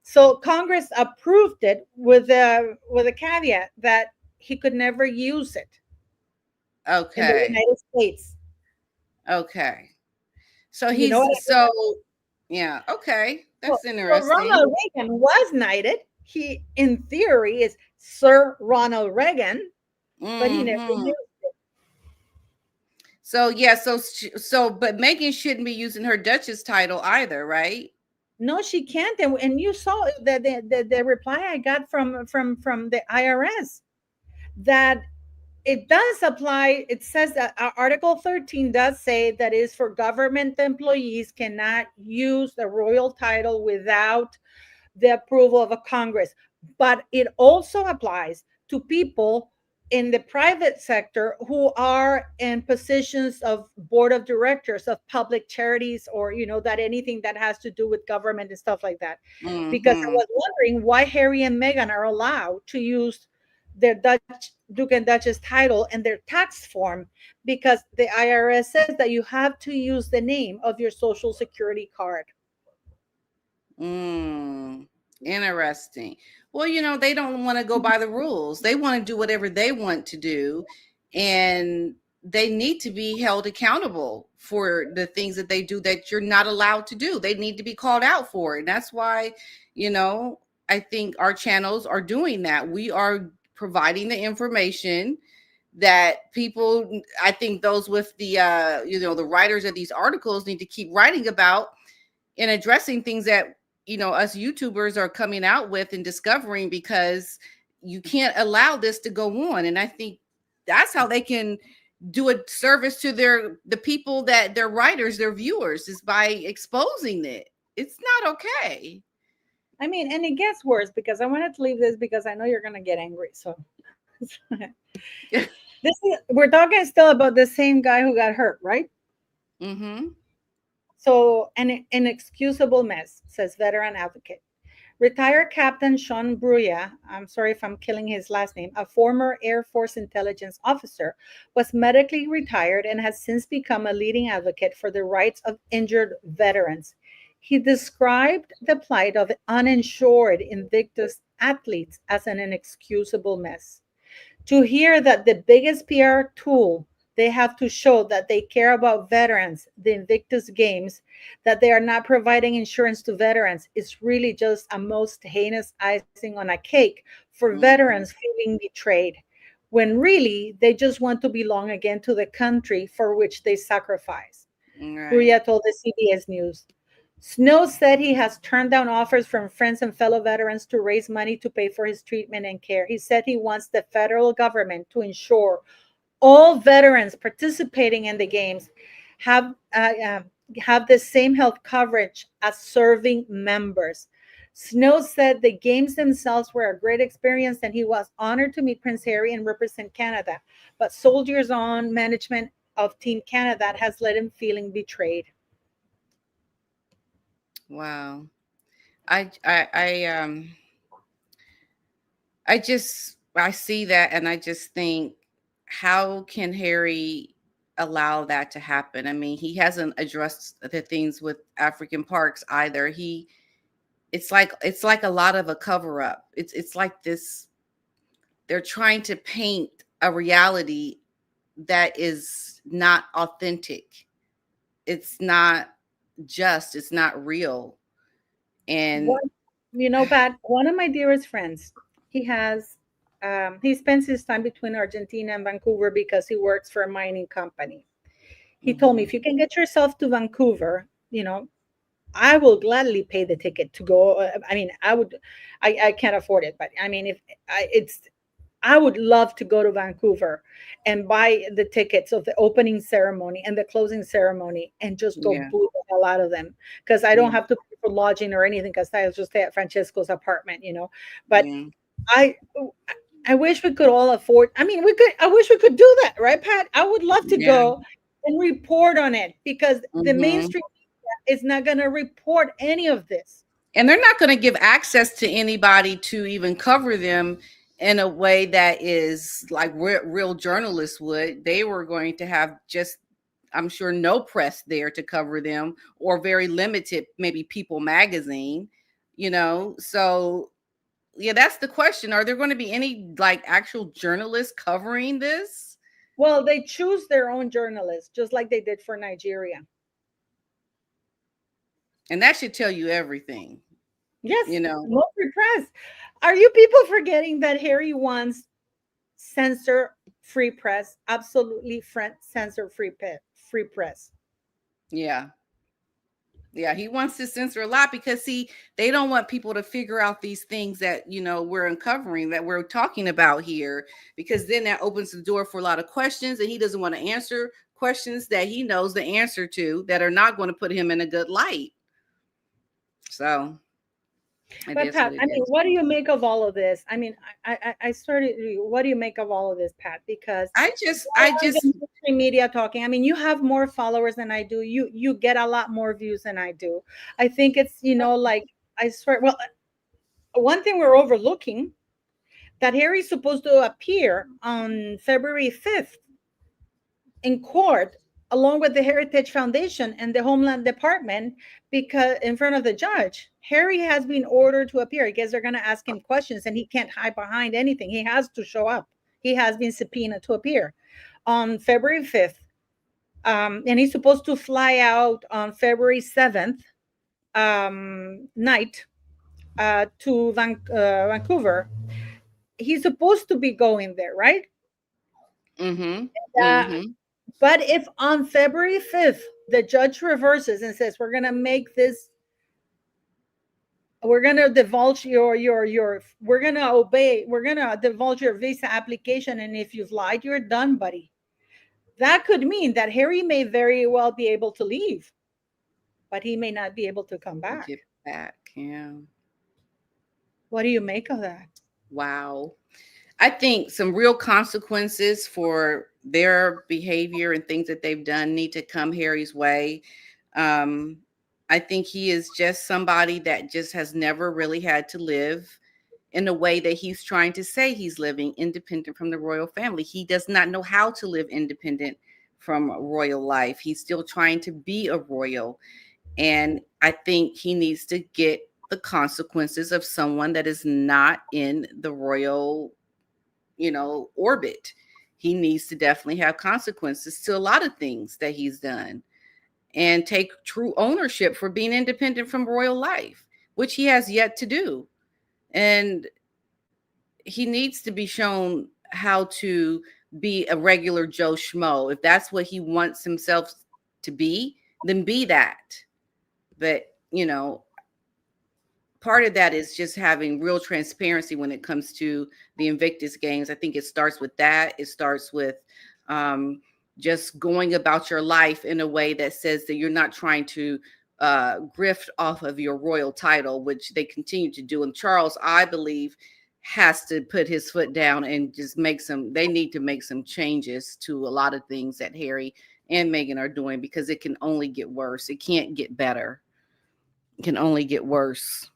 So Congress approved it with a caveat that he could never use it in the Okay. United States. Okay. So You know what I mean? yeah, okay. So, That's so interesting. Ronald Reagan was knighted. He, in theory, is Sir Ronald Reagan, but he never Mm-hmm. used it. So yeah, but Megan shouldn't be using her Duchess title either, right? No, she can't. And you saw the reply I got from the IRS, that it does apply. It says that Article 13 does say that is for government employees cannot use the royal title without the approval of a Congress. But it also applies to people in the private sector who are in positions of board of directors of public charities, or that anything that has to do with government and stuff like that. Because I Mm-hmm. was wondering why Harry and Meghan are allowed to use their Duke and Duchess title and their tax form, because the IRS says that you have to use the name of your social security card. Mm. Interesting. Well, they don't want to go by the rules. They want to do whatever they want to do, and they need to be held accountable for the things that they do that you're not allowed to do. They need to be called out for it. And that's why, I think our channels are doing that. We are providing the information that people, I think those with the the writers of these articles need to keep writing about and addressing things that us YouTubers are coming out with and discovering, because you can't allow this to go on. And I think that's how they can do a service to the people that their writers, their viewers, is by exposing it. It's not okay. I mean, and it gets worse because I wanted to leave this because I know you're gonna get angry. So we're talking still about the same guy who got hurt, right? Mm-hmm. So an inexcusable mess, says veteran advocate. Retired Captain Sean Bruya, I'm sorry if I'm killing his last name, a former Air Force intelligence officer, was medically retired and has since become a leading advocate for the rights of injured veterans. He described the plight of uninsured Invictus athletes as an inexcusable mess. To hear that the biggest PR tool they have to show that they care about veterans, the Invictus Games, that they are not providing insurance to veterans, is really just a most heinous icing on a cake for veterans feeling betrayed, when really they just want to belong again to the country for which they sacrifice. Right. Bruya told the CBS News. Snow said he has turned down offers from friends and fellow veterans to raise money to pay for his treatment and care. He said he wants the federal government to ensure all veterans participating in the games have have the same health coverage as serving members. Snow said the games themselves were a great experience and he was honored to meet Prince Harry and represent Canada. But Soldiers On management of Team Canada has led him feeling betrayed. Wow. I see that and I just think, how can Harry allow that to happen? I mean, he hasn't addressed the things with African parks either. It's like a lot of a cover up. It's like this, they're trying to paint a reality that is not authentic. It's not just, it's not real. And What Pat, one of my dearest friends, he has he spends his time between Argentina and Vancouver because he works for a mining company. He told me, mhm, if you can get yourself to Vancouver, I will gladly pay the ticket to go. I mean, I can't afford it, but I mean, if I would love to go to Vancouver and buy the tickets of the opening ceremony and the closing ceremony and just go yeah, boo the hell out of them because I don't yeah, have to pay for lodging or anything because I just stay at Francesco's apartment. But yeah, I I wish we could all afford. I mean, we could. I wish we could do that, right, Pat? I would love to yeah. go and report on it because the Mhm. mainstream media is not going to report any of this. And they're not going to give access to anybody to even cover them in a way that is like real journalists would. They were going to have just, I'm sure, no press there to cover them, or very limited, maybe People Magazine. So yeah, that's the question. Are there going to be any like actual journalists covering this? Well, they choose their own journalists, just like they did for Nigeria. And that should tell you everything, Yes, you know. no free press. Are you people forgetting that Harry wants censor free press? Absolutely, censor free press. Yeah. Yeah, he wants to censor a lot because see, they don't want people to figure out these things that we're uncovering, that we're talking about here, because then that opens the door for a lot of questions, and he doesn't want to answer questions that he knows the answer to that are not going to put him in a good light. So it But is what Pat, it I mean, is. what do you make of all of this? I mean, I started. What do you make of all of this, Pat? Because I just why I are the just mainstream media talking? I mean, you have more followers than I do. You get a lot more views than I do. I think it's like I swear. Well, one thing we're overlooking that Harry's supposed to appear on February 5th in court along with the Heritage Foundation and the Homeland Department because in front of the judge. Harry has been ordered to appear. I guess they're going to ask him questions and he can't hide behind anything. He has to show up. He has been subpoenaed to appear on February 5th. And he's supposed to fly out on February 7th night to Vancouver. He's supposed to be going there, right? Mm-hmm. Uh, Mm-hmm. but if on February 5th the judge reverses and says we're going to make this, we're going to divulge your we're going to obey, we're going to divulge your visa application, and if you've lied, you're done, buddy. That could mean that Harry may very well be able to leave, but he may not be able to come back. Get back. Yeah. What do you make of that? Wow. I think some real consequences for their behavior and things that they've done need to come Harry's way. Um, I think he is just somebody that just has never really had to live in a way that he's trying to say he's living independent from the royal family. He does not know how to live independent from royal life. He's still trying to be a royal. And I think he needs to get the consequences of someone that is not in the royal, orbit. He needs to definitely have consequences to a lot of things that he's done and take true ownership for being independent from royal life, which he has yet to do. And he needs to be shown how to be a regular Joe Schmo. If that's what he wants himself to be, then be that. But, part of that is just having real transparency when it comes to the Invictus games. I think it starts with that. It starts with just going about your life in a way that says that you're not trying to grift off of your royal title, which they continue to do. And Charles, I believe, has to put his foot down and just they need to make some changes to a lot of things that Harry and Meghan are doing, because it can only get worse. It can't get better. It can only get worse.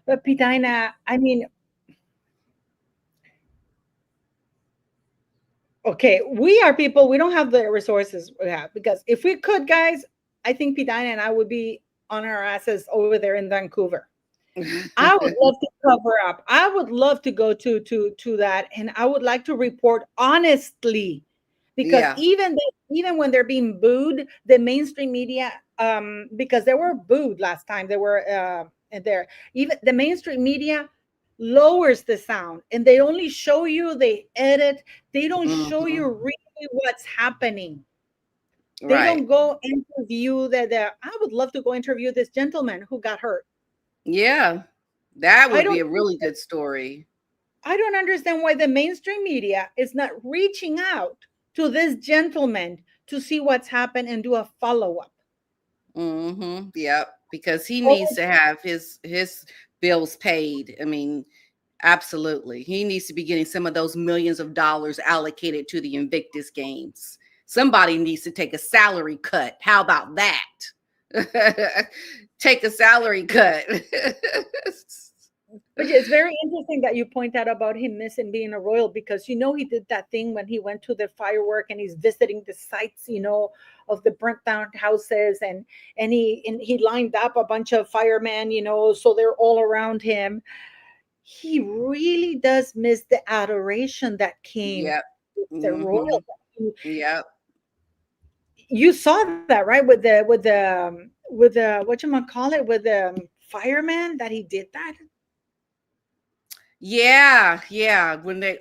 But PDINA, I mean, okay, we are people, we don't have the resources we have, because if we could, guys, I think PDINA and I would be on our asses over there in Vancouver. I would love to cover up. I would love to go to that, and I would like to report honestly, because Yeah. even when they're being booed, the mainstream media, because they were booed last time, they were there. Even the mainstream media lowers the sound, and they only show you, they edit, they don't show you Mm-hmm. really what's happening. They Right. don't go interview the I would love to go interview this gentleman who got hurt. Yeah. That I would don't be a really good story. I don't understand why the mainstream media is not reaching out to this gentleman to see what's happened and do a follow up. Mm-hmm. Yep. Because he needs Oh, to have his bills paid. I mean, absolutely. He needs to be getting some of those millions of dollars allocated to the Invictus games. Somebody needs to take a salary cut. How about that? Take a salary cut. but yeah, it's very interesting that you point out about him missing being a royal, because he did that thing when he went to the firework and he's visiting the sites, of the burnt down houses, and he lined up a bunch of firemen, so they're all around him. He really does miss the adoration that came Yep. with the Mm-hmm. royal. Yep. You saw that, right, with the what you call it, with the fireman, that he did that, Yeah, yeah. When they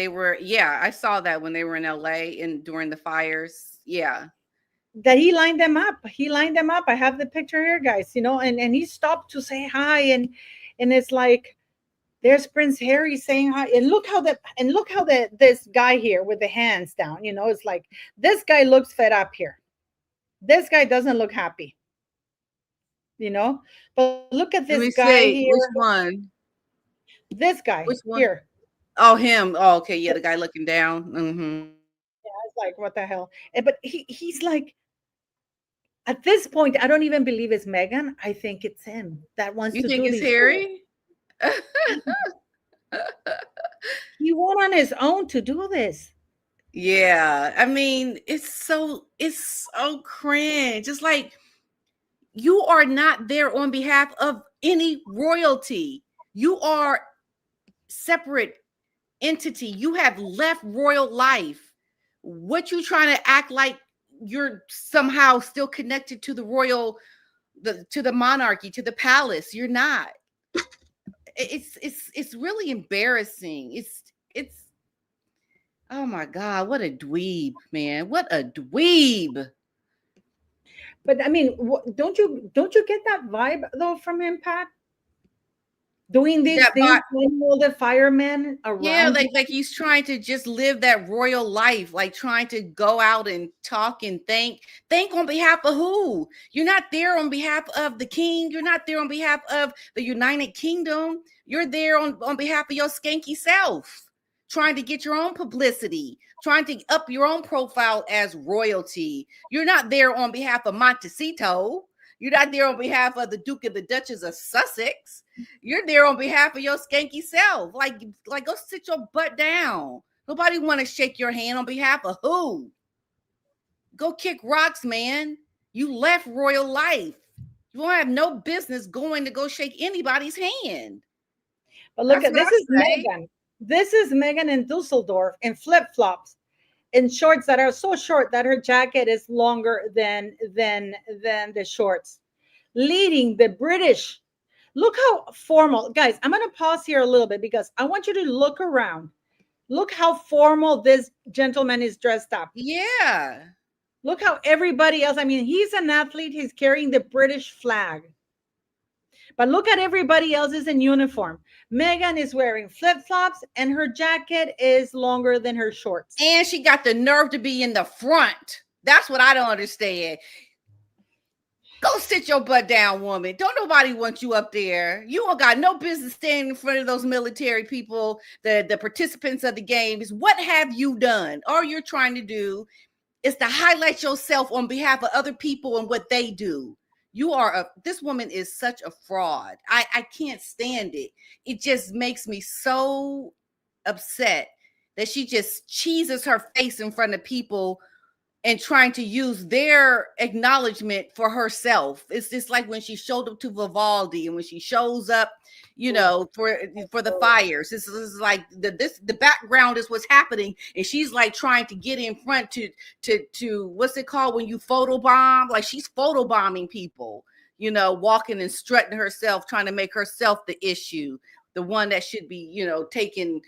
were, I saw that when they were in LA and during the fires. Yeah. that he lined them up. I have the picture here, guys, and he stopped to say hi, and it's like, there's Prince Harry saying hi, and look how this guy here with the hands down, it's like, this guy looks fed up here. This guy doesn't look happy, you know but look at this Let me guy see here, which one. this guy Which one? here. Oh, him. Oh, okay. Yeah, the guy looking down. Mm-hmm. It's like, what the hell? But he's like, at this point, I don't even believe it's Megan. I think it's him that wants You to think do it's these rules. Harry? He went on his own to do this. Yeah. I mean, it's so cringe. Just like, you are not there on behalf of any royalty. You are separate entity. You have left royal life. What you trying to act like you're somehow still connected to the royal, to the monarchy, to the palace? You're not. It's really embarrassing. It's Oh my God, what a dweeb, man. What a dweeb. But I mean, don't you get that vibe though from him, Pat? Doing these That things, when all the firemen Yeah, around you. like he's trying to just live that royal life, like trying to go out and talk and think. Think on behalf of who? You're not there on behalf of the king. You're not there on behalf of the United Kingdom. You're there on behalf of your skanky self, trying to get your own publicity, trying to up your own profile as royalty. You're not there on behalf of Montecito. You're not there on behalf of the Duke and the Duchess of Sussex. You're there on behalf of your skanky self. Like go sit your butt down. Nobody want to shake your hand on behalf of who? Go kick rocks, man. You left royal life. You won't have no business going to go shake anybody's hand. But look That's at what this I is say. Megan. This is Megan in Dusseldorf in flip flops, in shorts that are so short that her jacket is longer than the shorts, leading the British. Look how formal, guys. I'm gonna pause here a little bit because I want you to look around. Look how formal this gentleman is dressed up. Yeah. Look how everybody else. I mean, he's an athlete. He's carrying the British flag. But look at everybody else is in uniform. Megan is wearing flip flops and her jacket is longer than her shorts. And she got the nerve to be in the front. That's what I don't understand. Go sit your butt down, woman. Don't nobody want you up there. You don't got no business standing in front of those military people, the participants of the games. What have you done? All you're trying to do is to highlight yourself on behalf of other people and what they do. This woman is such a fraud. I can't stand it. It just makes me so upset that she just cheeses her face in front of people and trying to use their acknowledgement for herself. It's just like when she showed up to Vivaldi and when she shows up, for the fires. This is like the background is what's happening, and she's like trying to get in front to what's it called when you photobomb? Like she's photobombing people, walking and strutting herself, trying to make herself the issue, the one that should be, taking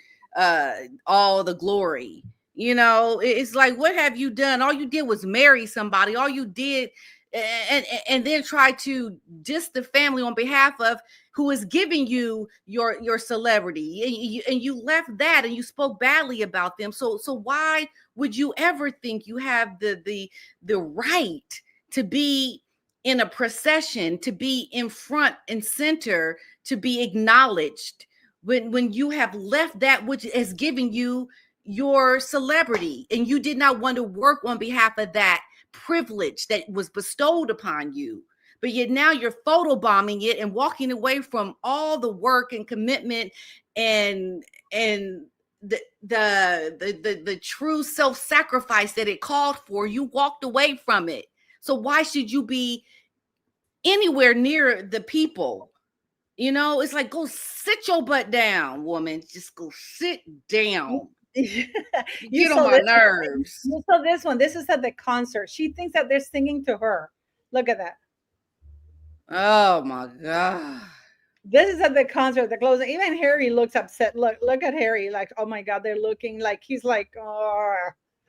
all the glory. It's like, what have you done? All you did was marry somebody. All you did, and then try to diss the family on behalf of who is giving you your celebrity, and you left that and you spoke badly about them. So why would you ever think you have the right to be in a procession, to be in front and center, to be acknowledged when you have left that which is giving you your celebrity, and you did not want to work on behalf of that privilege that was bestowed upon you, but yet now you're photobombing it and walking away from all the work and commitment and the true self-sacrifice that it called for. You walked away from it. So why should you be anywhere near the people? It's like, go sit your butt down, woman. Just go sit down. You get on my nerves. You saw this one. This is at the concert. She thinks that they're singing to her. Look at that. Oh my God. This is at the concert, the closing. Even Harry looks upset. Look at Harry. Like, oh my God, they're looking like he's like, oh.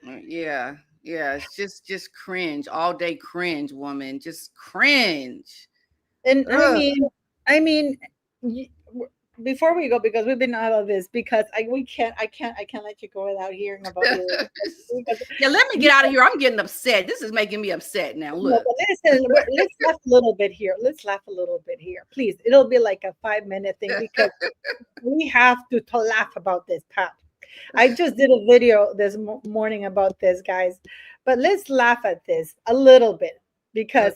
Yeah. It's just cringe. All day cringe, woman. Just cringe. And I mean, before we go, because we've been out of this, because I can't let you go without hearing about it. Yeah, let me get out of here. I'm getting upset. This is making me upset now. Look. No, listen, let's laugh a little bit here. Let's laugh a little bit here, please. It'll be like a 5-minute thing because we have to laugh about this, Pat. I just did a video this morning about this, guys, but let's laugh at this a little bit because,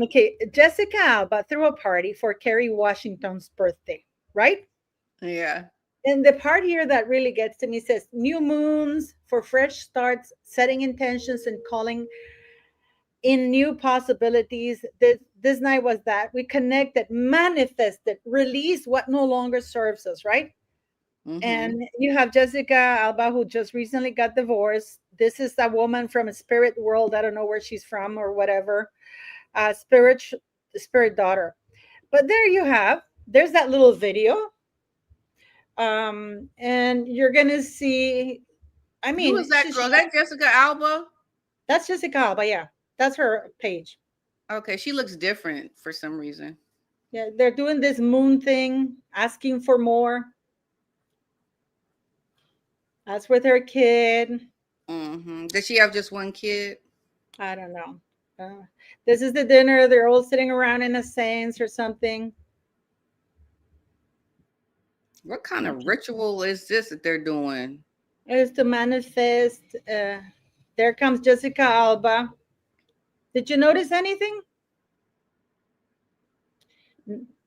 okay, Jessica Alba threw a party for Kerry Washington's birthday. Right? Yeah. And the part here that really gets to me says new moons for fresh starts, setting intentions and calling in new possibilities. This night was that. We connected, manifested, released what no longer serves us, right? Mm-hmm. And you have Jessica Alba, who just recently got divorced. This is a woman from a spirit world. I don't know where she's from or whatever. Spirit daughter. But there you have. There's that little video. And you're going to see I Who is mean, that girl? That Jessica Alba? that's Jessica Alba. Yeah, that's her page. Okay, she looks different for some reason. Yeah, they're doing this moon thing, asking for more. That's with her kid. Does she have just one kid? I don't know. This is the dinner. They're all sitting around in a seance or something. What kind of ritual is this that they're doing? It is to manifest. There comes Jessica Alba. Did you notice anything?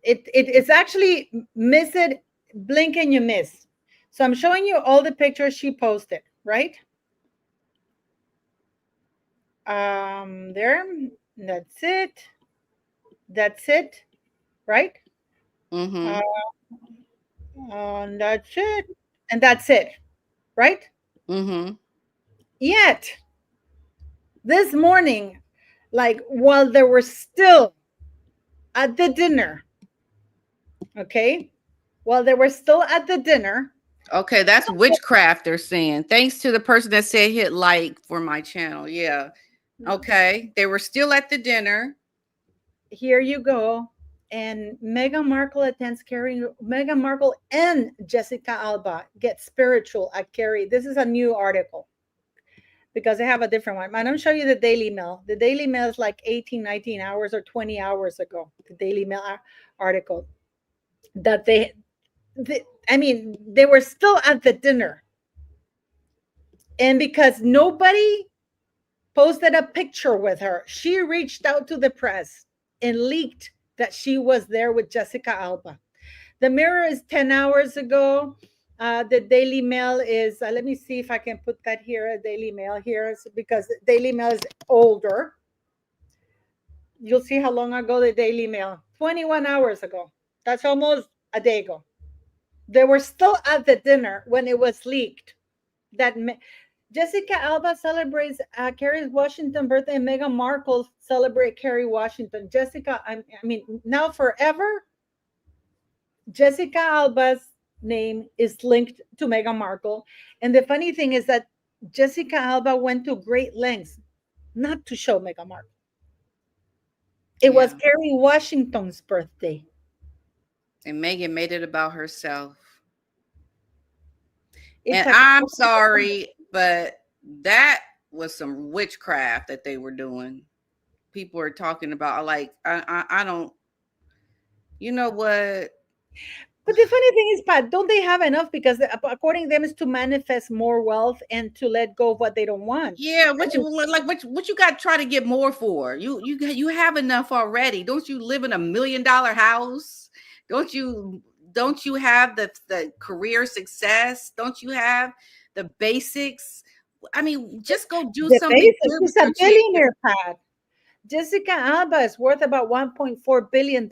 It's actually miss it, blink and you miss. So I'm showing you all the pictures she posted, right? There, that's it. That's it, right? Mm-hmm. And that's it. And that's it, right? Mm-hmm. Yet, this morning, like while they were still at the dinner, okay? While they were still at the dinner. Okay, that's witchcraft, they're saying. Thanks to the person that said hit like for my channel. Yeah. Okay. They were still at the dinner. Here you go. And Meghan Markle attends Carrie. Meghan Markle and Jessica Alba get spiritual at Carrie. This is a new article because they have a different one. I'm going to show you the Daily Mail. The Daily Mail is like 18, 19 hours or 20 hours ago. The Daily Mail article that I mean, they were still at the dinner. And because nobody posted a picture with her, she reached out to the press and leaked that she was there with Jessica Alba. The Mirror is 10 hours ago. The Daily Mail is, let me see if I can put that here, Daily Mail here, because the Daily Mail is older. You'll see how long ago the Daily Mail, 21 hours ago. That's almost a day ago. They were still at the dinner when it was leaked that Jessica Alba celebrates Kerry Washington birthday, and Meghan Markle celebrate Kerry Washington. Jessica, I mean, now forever, Jessica Alba's name is linked to Meghan Markle. And the funny thing is that Jessica Alba went to great lengths not to show Meghan Markle. It was Kerry Washington's birthday. And Megan made it about herself. And I'm sorry, but that was some witchcraft that they were doing. People are talking about, like, I don't, you know what? But the funny thing is, Pat, don't they have enough? Because according to them, is to manifest more wealth and to let go of what they don't want. Yeah, what you got to try to get more for? You have enough already. Don't you live in $1 million house? Don't you have the career success? Don't you have the basics? I mean, just go do something good. She's a billionaire, Pat. Jessica Alba is worth about $1.4 billion.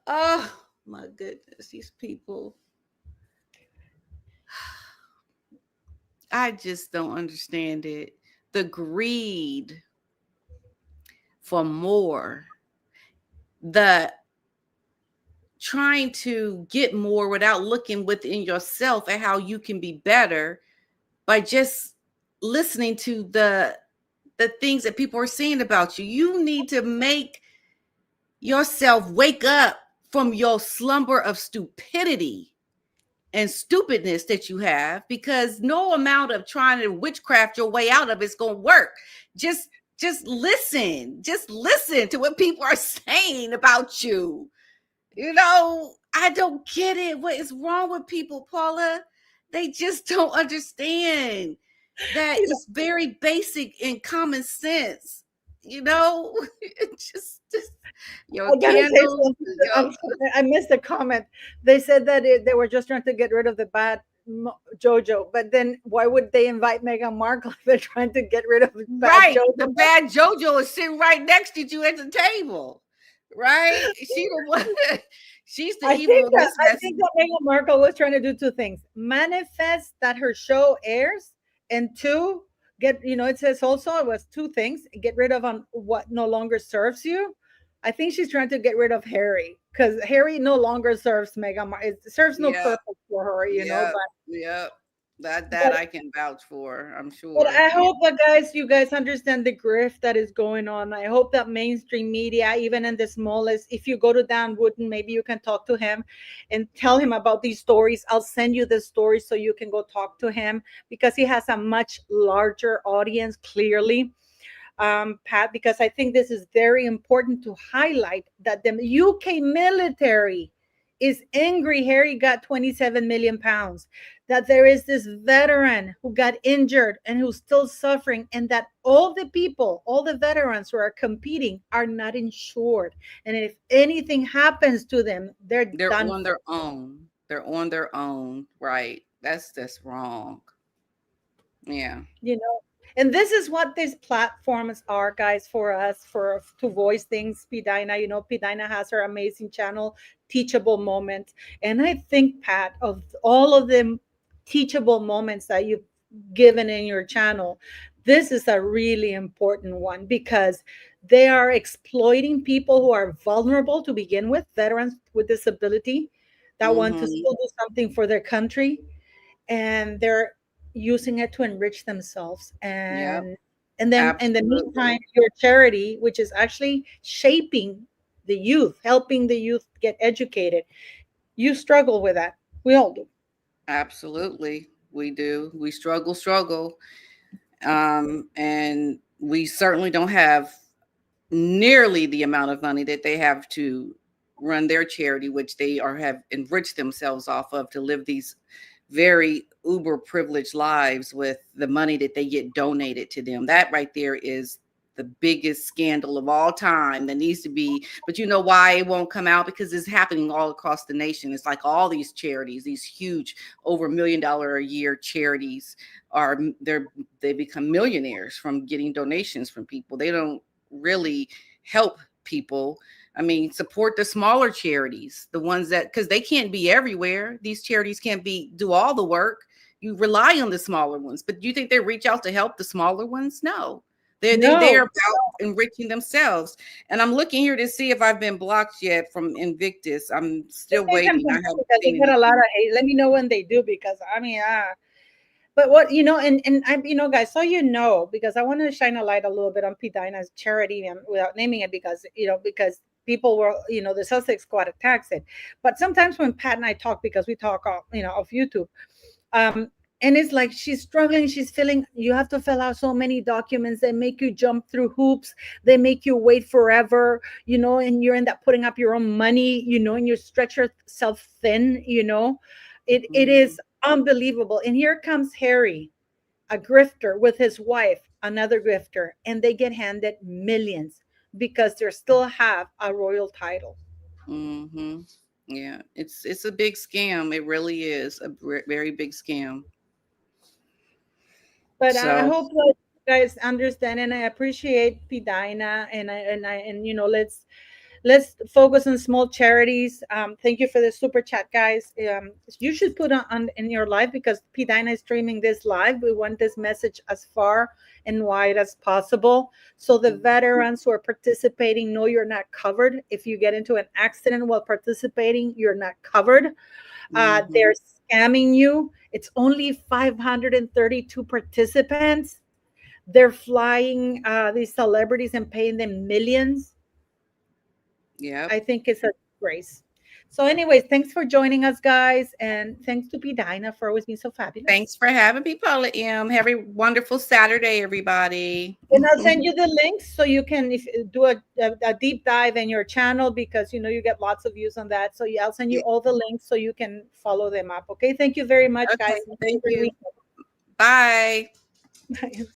Oh my goodness, these people. I just don't understand it. The greed for more, the trying to get more without looking within yourself at how you can be better by just listening to the things that people are saying about you. You need to make yourself wake up from your slumber of stupidity and stupidness that you have, because no amount of trying to witchcraft your way out of it's going to work. Just listen to what people are saying about you. You know, I don't get it. What is wrong with people, Paula? They just don't understand that it's very basic and common sense. You know, just your candles. I missed a comment. They said that they were just trying to get rid of the bad JoJo, but then why would they invite Meghan Markle if they're trying to get rid of bad JoJo? The bad JoJo is sitting right next to you at the table, right? She the one. She's the evil. I think that Meghan Markle was trying to do two things: manifest that her show airs, and two, it says also it was two things: get rid of what no longer serves you. I think she's trying to get rid of Harry. because Harry no longer serves It serves no Yeah, purpose for her, yeah, yeah. That but I can vouch for, I'm But sure. I Yeah. hope that you guys understand the grift that is going on. I hope that mainstream media, even in the smallest, if you go to Dan Wooden, maybe you can talk to him and tell him about these stories. I'll send you the stories so you can go talk to him because he has a much larger audience, clearly, Pat, because I think this is very important to highlight that the UK military is angry Harry got 27 million pounds, that there is this veteran who got injured and who's still suffering, and that all the people, all the veterans who are competing are not insured. And if anything happens to them, they're They're done on for. their own. They're on their own, right? That's just wrong. Yeah. you know and this is what these platforms are, guys, for us, for to voice things. Pidina has her amazing channel, Teachable Moments. And I think, Pat, of all of the teachable moments that you've given in your channel, this is a really important one because they are exploiting people who are vulnerable to begin with, veterans with disability that want to Mm-hmm. still do something for their country, and they're using it to enrich themselves. Yep. And then in the meantime, Absolutely. your charity, which is actually shaping the youth, helping the youth get educated, you struggle with that. We all do. Absolutely. We do. We struggle. And we certainly don't have nearly the amount of money that they have to run their charity, which they are have enriched themselves off of to live these very uber privileged lives with the money that they get donated to them. That right there is the biggest scandal of all time that needs to be. But you know why it won't come out? Because it's happening all across the nation. It's like all these charities, these huge over $1 million a year charities they become millionaires from getting donations from people. They don't really help people. I mean, support the smaller charities, the ones that, because they can't be everywhere. These charities can't do all the work. You rely on the smaller ones, but do you think they reach out to help the smaller ones? No, they No, are about enriching themselves. And I'm looking here to see if I've been blocked yet from Invictus. I'm still they can waiting. I haven't because they seen get a lot anything. of hate. Let me know when they do, because but what and I, guys, so because I want to shine a light a little bit on P-Dina's charity, and without naming it, because because people were, the Sussex Squad attacks it. But sometimes when Pat and I talk, because we talk off, off YouTube, um, and it's like she's struggling, she's feeling, you have to fill out so many documents, they make you jump through hoops, they make you wait forever, and you're in that putting up your own money, and you stretch yourself thin. It Mhm. is unbelievable. And here comes Harry, a grifter, with his wife, another grifter, and they get handed millions because they still have a royal title. Mhm. Yeah, it's a big scam. It really is a very big scam. But I So, hope that you guys understand, and I appreciate Pidina, and let's focus on small charities. Thank you for the super chat, guys. You should put on in your live, because Pidina is streaming this live. We want this message as far and wide as possible, so the veterans who are participating know you're not covered. If you get into an accident while participating, you're not covered. mhm. They're scamming you. It's only 532 participants. They're flying these celebrities and paying them millions. Yep. I think it's a disgrace. So, anyways, thanks for joining us, guys, and thanks to P Dinah for always being so Thanks fabulous. for having me, Paula M. Have a wonderful Saturday, everybody. And I'll send you the links so you can, if do a deep dive in your channel, because you get lots of views on that. So I'll send you all the links so you can follow them up. Okay. Thank you very much, guys. Okay, Have a thank great you. Bye. week.